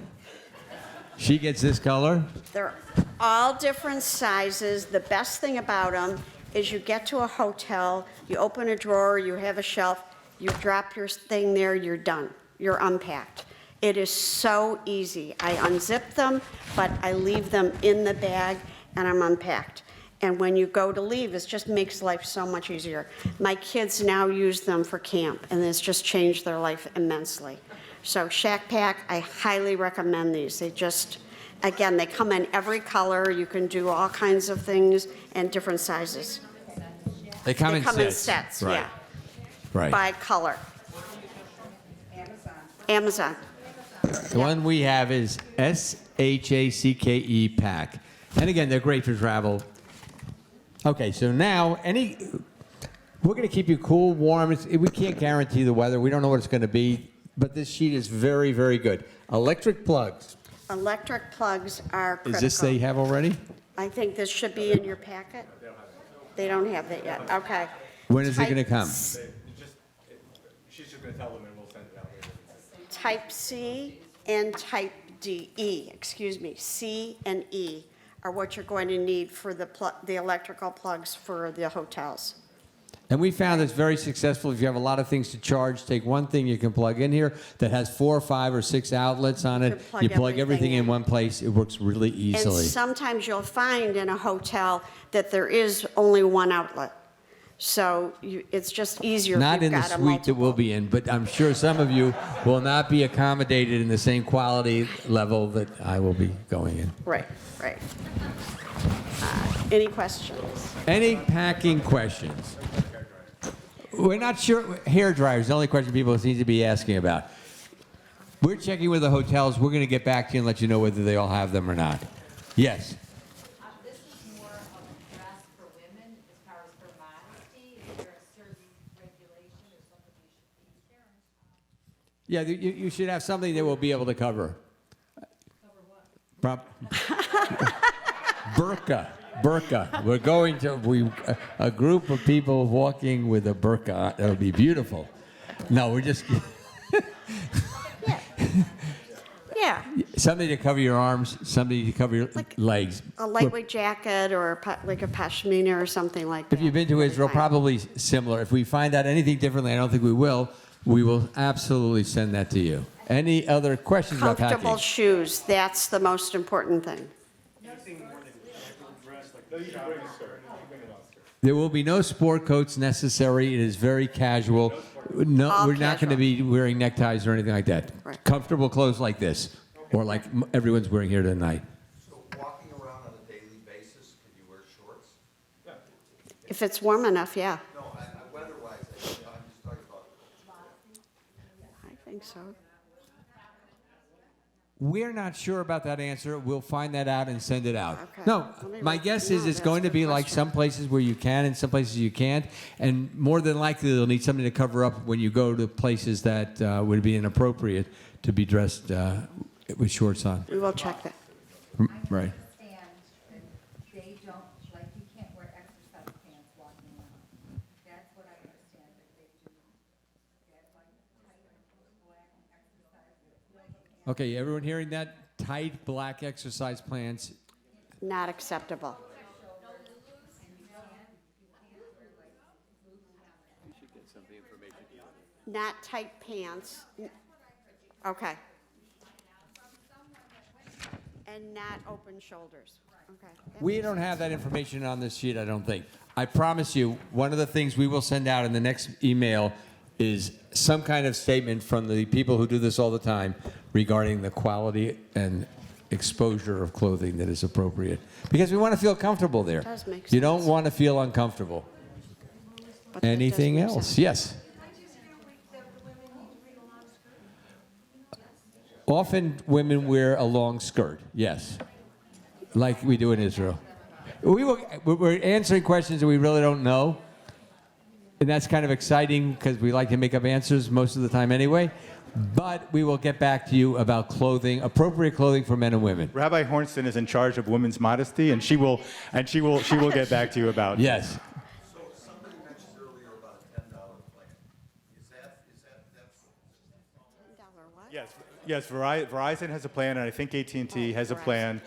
She gets this color. They're all different sizes. The best thing about them is you get to a hotel, you open a drawer, you have a shelf, you drop your thing there, you're done. You're unpacked. It is so easy. I unzip them, but I leave them in the bag, and I'm unpacked. And when you go to leave, it just makes life so much easier. My kids now use them for camp, and it's just changed their life immensely. So Shack Pack, I highly recommend these. They just, again, they come in every color. You can do all kinds of things and different sizes. They come They in come sets. in sets, Right. yeah, Right. by color. Amazon. The one we have is SHACKE pack. And again, they're great for travel. Okay, so now we're going to keep you cool, warm. We can't guarantee the weather. We don't know what it's going to be, but this sheet is very, very good. Electric plugs. Electric plugs are critical. Is this they have already? I think this should be in your packet. They don't have that yet. Okay. When is it going to come? She's just going to tell them and we'll send it out later. Type C and Type E, excuse me, C and E are what you're going to need for the electrical plugs for the hotels. And we found it's very successful. If you have a lot of things to charge, take one thing you can plug in here that has 4 or 5 or 6 outlets on it. can You plug plug everything everything in in. one place. It works really And easily. sometimes you'll find in a hotel that there is only one outlet. So it's just easier Not if you've in the got a suite that we'll multiple. be in, but I'm sure some of you will not be accommodated in the same quality level that I will be going in. Right, right. Any questions? Any packing questions? We're not sure. Hair dryers, the only question people seem to be asking about. We're checking with the hotels. We're going to get back to you and let you know whether they all have them or not. Yes. This is more of a dress for women as far as for modesty. Is there a certain regulation or something we should be carrying? Yeah, you should have something that will be able to cover. Cover what? Burqa. We're going to a group of people walking with a burqa. That would be beautiful. No, we're just Yeah, something to cover your arms, something to cover your legs. a lightweight jacket or like a pashmina or something like that. If you've been to Israel, Fine. probably similar. If we find out anything differently, I don't think we will absolutely send that to you. Any other questions about packing? Comfortable shoes, that's the most important thing. There will be no sport coats necessary. It is very casual. No, All we're not going to casual. be wearing neckties or anything like that. Right. Comfortable clothes like this, or like everyone's wearing here tonight. So walking around on a daily basis, can you wear shorts? If it's warm enough, yeah. No, weather-wise, I'm just talking about. I think so. We're not sure about that answer. We'll find that out and send it out. Okay. No, Let me my write guess that is down. it's That's going a to good be like question. some places where you can and some places you can't. And more than likely, they'll need something to cover up when you go to places that would be inappropriate to be dressed with shorts on. We will check that. Right. Understand that they don't, like, you can't wear exercise pants walking around. That's what I understand that they do. That's like tight black exercise. Okay, everyone hearing that? Tight black exercise pants. Not acceptable. Not tight pants. Okay. And not open shoulders. Okay. We don't have that information on this sheet, I don't think. I promise you, one of the things we will send out in the next email is some kind of statement from the people who do this all the time regarding the quality and exposure of clothing that is appropriate. Because we want to feel comfortable there. Does make You don't sense. want to feel uncomfortable. But that does Anything make else? sense. Yes. Often women wear a long skirt, yes, like we do in Israel. We're answering questions that we really don't know, and that's kind of exciting because we like to make up answers most of the time anyway. But we will get back to you about clothing, appropriate clothing for men and women. Rabbi Hornston is in charge of women's modesty, and she will get back to you about. Yes. So somebody mentioned earlier about a $10 plan. That's $10 what? Yes. Verizon has a plan, and I think AT&T has a plan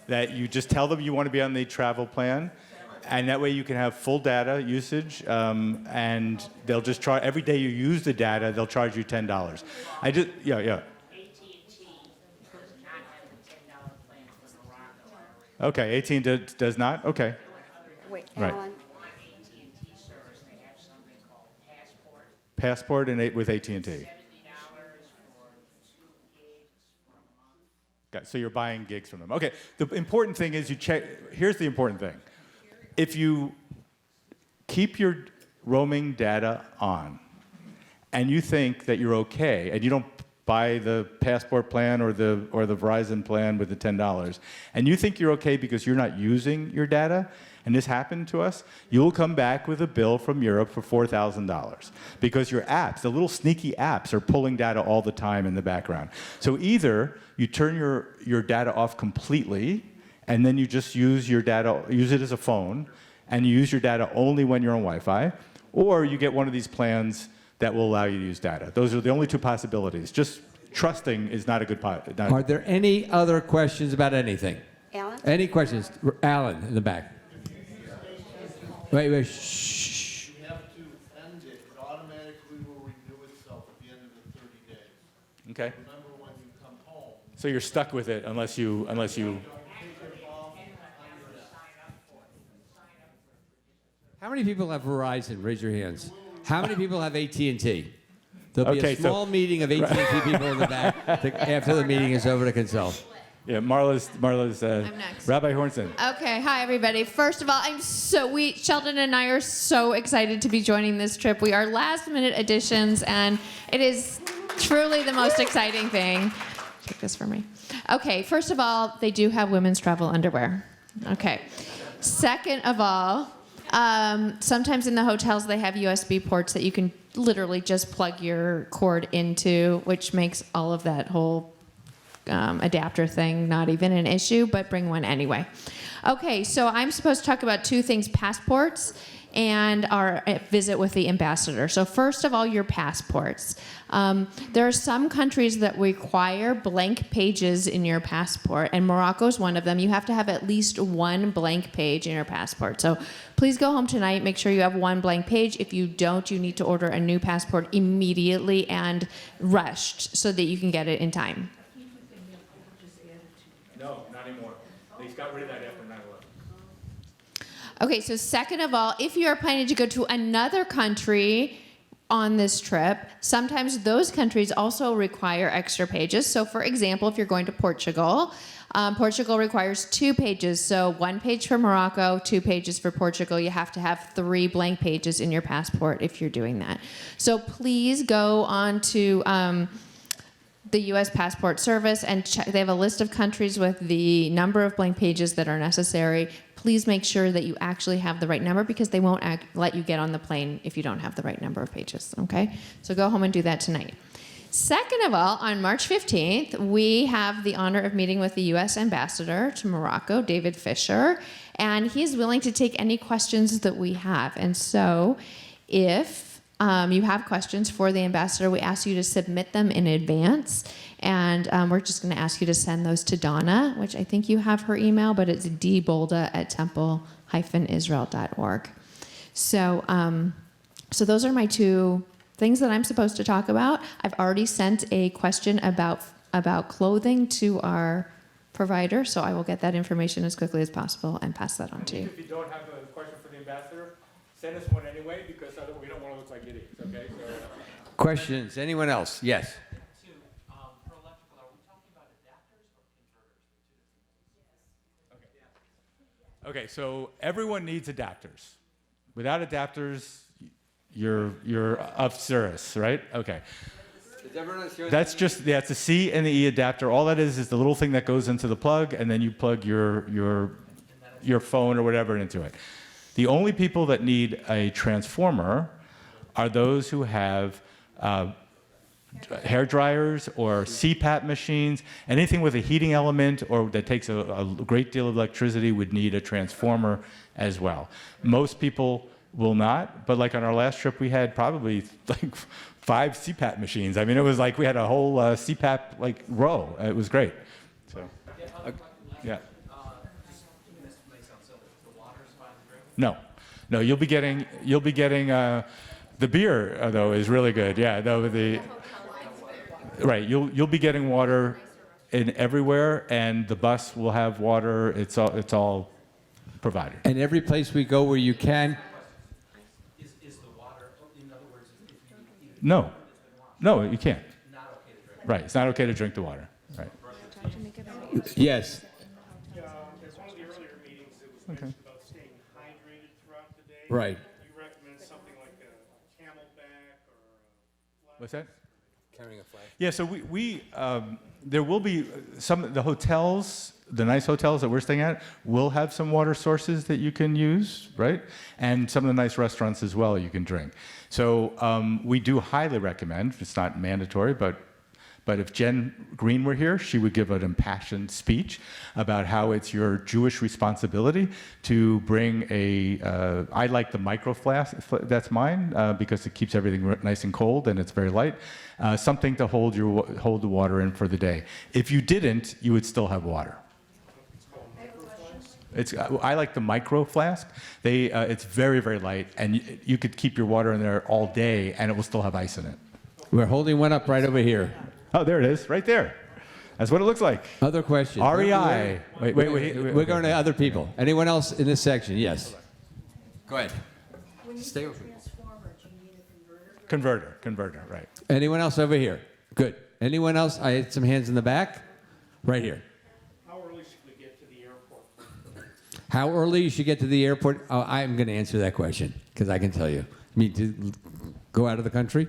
that you just tell them you want to be on the travel plan, and that way you can have full data usage, and they'll just charge every day you use the data. They'll charge you $10. AT&T does not have a $10 plan for Morocco. Okay, AT&T does not. Okay, Wait, Right. Alan. On AT&T service, they have something called Passport, Passport and with AT&T. $70 for 2 gigs for a month. Okay, so you're buying gigs from them. Okay, the important thing is you check. Here's the important thing. If you keep your roaming data on and you think that you're okay and you don't buy the Passport plan or the Verizon plan with the $10 and you think you're okay because you're not using your data, and this happened to us, you'll come back with a bill from Europe for $4,000 because your apps, the little sneaky apps, are pulling data all the time in the background. So either you turn your data off completely and then you just use your data, use it as a phone, and you use your data only when you're on Wi-Fi, or you get one of these plans that will allow you to use data. Those are the only two possibilities. Just trusting is not a good Are there any other questions about anything? Alan? Any questions? Alan in the back. Wait, shh. You have to end it. It automatically will renew itself at the end of the 30 days. Okay. Remember when you come home. So you're stuck with it unless you. How many people have Verizon? Raise your hands. How many people have AT&T? There'll be Okay, a so- small meeting of AT&T people in the back after the meeting is over to consult. Yeah, Marla's I'm next. Rabbi Hornson. Okay, hi everybody. First of all, Sheldon and I are so excited to be joining this trip. We are last minute additions, and it is truly the most exciting thing. Take this for me. Okay, first of all, they do have women's travel underwear. Okay. Second of all, sometimes in the hotels they have USB ports that you can literally just plug your cord into, which makes all of that whole adapter thing not even an issue, but bring one anyway. Okay, so I'm supposed to talk about two things: passports and our visit with the ambassador. So first of all, your passports. There are some countries that require blank pages in your passport, and Morocco is one of them. You have to have at least one blank page in your passport. So please go home tonight, make sure you have one blank page. If you don't, you need to order a new passport immediately and rushed so that you can get it in time. No, not anymore. They got rid of that after 9/11. Okay, so second of all, if you are planning to go to another country on this trip, sometimes those countries also require extra pages. So for example, if you're going to Portugal, Portugal requires 2 pages. So 1 page for Morocco, 2 pages for Portugal. You have to have 3 blank pages in your passport if you're doing that. So please go on to the U.S. Passport Service and check. They have a list of countries with the number of blank pages that are necessary. Please make sure that you actually have the right number, because they won't let you get on the plane if you don't have the right number of pages, okay? So go home and do that tonight. Second of all, on March 15th, we have the honor of meeting with the U.S. Ambassador to Morocco, David Fisher, and he's willing to take any questions that we have. And so if you have questions for the ambassador, we ask you to submit them in advance, and we're just going to ask you to send those to Donna, which I think you have her email, but it's dbolda@temple-israel.org. So those are my 2 things that I'm supposed to talk about. I've already sent a question about clothing to our provider, so I will get that information as quickly as possible and pass that on to you. If you don't have a question for the ambassador, send us one anyway, because we don't want to look like idiots, okay? So, Questions? Anyone else? Yes. For electrical, are we talking about adapters or converters? Okay, so everyone needs adapters. Without adapters, you're of service, right? Okay. That's just, it's a C and the E adapter. All that is the little thing that goes into the plug, and then you plug your phone or whatever into it. The only people that need a transformer are those who have hair dryers or CPAP machines. Anything with a heating element or that takes a great deal of electricity would need a transformer as well. Most people will not, but like on our last trip, we had probably like 5 CPAP machines. I mean, it was like we had a whole CPAP like row. It was great. So, yeah. No, you'll be getting the beer though is really good. Yeah, though right. You'll be getting water in everywhere, and the bus will have water. It's all provided. And every place we go where you can. Is the water, in other words, if you need No, you can't. Not okay to drink. Right, it's not okay to drink the water. Right. Yes. At one of the earlier meetings, it was mentioned about staying hydrated throughout the day. Right. Do you recommend something like a Camelback or a What's that? Carrying a flag. Yeah, so we there will be the hotels, the nice hotels that we're staying at will have some water sources that you can use, right? And some of the nice restaurants as well you can drink. So we do highly recommend, it's not mandatory, but if Jen Green were here, she would give an impassioned speech about how it's your Jewish responsibility to bring I like the micro flask, that's mine, because it keeps everything nice and cold and it's very light. Something to hold the water in for the day. If you didn't, you would still have water. I like the micro flask. It's very, very light, and you could keep your water in there all day, and it will still have ice in it. We're holding one up right over here. Oh, there it is, right there. That's what it looks like. Other questions? REI. Wait. We're going to other people. Anyone else in this section? Yes. Go ahead. Stay over here. Converter, right. Anyone else over here? Good. Anyone else? I had some hands in the back. Right here. How early you should get to the airport? Oh, I'm going to answer that question because I can tell you. Me to go out of the country?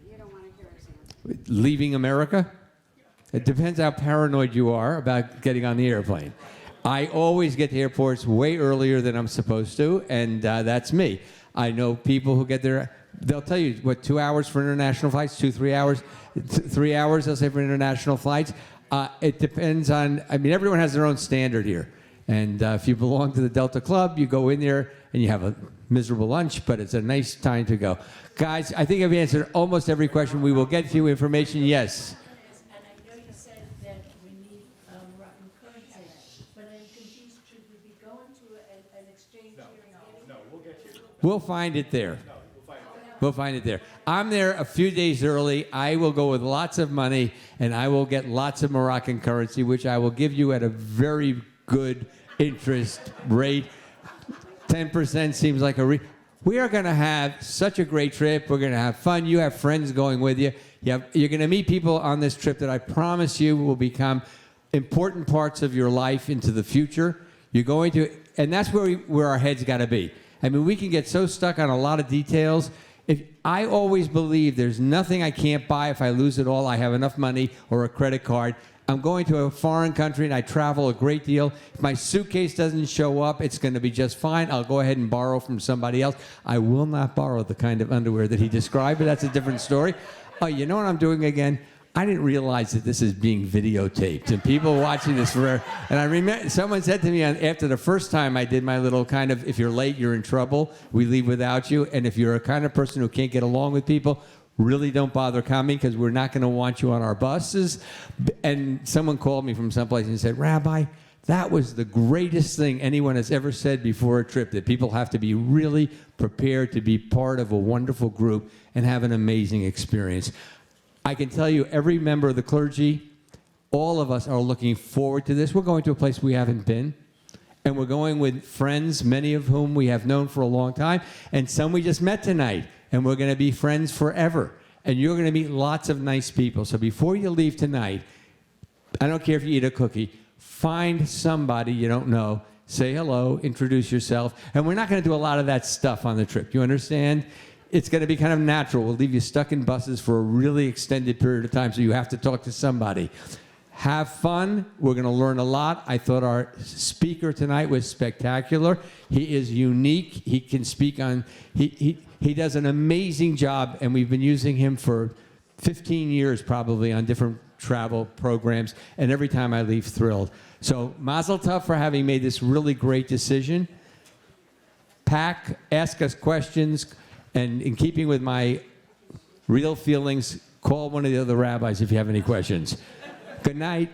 You don't want to hear his answer. Leaving America? It depends how paranoid you are about getting on the airplane. I always get to airports way earlier than I'm supposed to, and that's me. I know people who get there, they'll tell you, what, 2 hours for international flights, 3 hours? 3 hours, they'll say, for international flights. It depends on, I mean, everyone has their own standard here. And if you belong to the Delta Club, you go in there and you have a miserable lunch, but it's a nice time to go. Guys, I think I've answered almost every question. We will get to you information. Yes? And I know you said that we need Moroccan currency, but I'm confused. Should we be going to an exchange here and getting? No, we'll get you. We'll find it there. We'll find it there. I'm there a few days early. I will go with lots of money, and I will get lots of Moroccan currency, which I will give you at a very good interest rate. 10% seems like we are going to have such a great trip. We're going to have fun. You have friends going with you. You're going to meet people on this trip that I promise you will become important parts of your life into the future. You're going to, and that's where our heads got to be. I mean, we can get so stuck on a lot of details. I always believe there's nothing I can't buy if I lose it all. I have enough money or a credit card. I'm going to a foreign country and I travel a great deal. If my suitcase doesn't show up, it's going to be just fine. I'll go ahead and borrow from somebody else. I will not borrow the kind of underwear that he described, but that's a different story. Oh, you know what I'm doing again? I didn't realize that this is being videotaped and people watching this forever. And I remember someone said to me after the first time I did my little kind of, if you're late, you're in trouble. We leave without you. And if you're a kind of person who can't get along with people, really don't bother coming because we're not going to want you on our buses. And someone called me from someplace and said, Rabbi, that was the greatest thing anyone has ever said before a trip, that people have to be really prepared to be part of a wonderful group and have an amazing experience. I can tell you, every member of the clergy, all of us are looking forward to this. We're going to a place we haven't been. And we're going with friends, many of whom we have known for a long time, and some we just met tonight. And we're going to be friends forever. And you're going to meet lots of nice people. So before you leave tonight, I don't care if you eat a cookie, find somebody you don't know, say hello, introduce yourself. And we're not going to do a lot of that stuff on the trip. You understand? It's going to be kind of natural. We'll leave you stuck in buses for a really extended period of time, so you have to talk to somebody. Have fun. We're going to learn a lot. I thought our speaker tonight was spectacular. He is unique. He can speak on... He does an amazing job, and we've been using him for 15 years probably on different travel programs, and every time I leave thrilled. So mazel tov for having made this really great decision. Pack, ask us questions, and in keeping with my real feelings, call one of the other rabbis if you have any questions. Good night.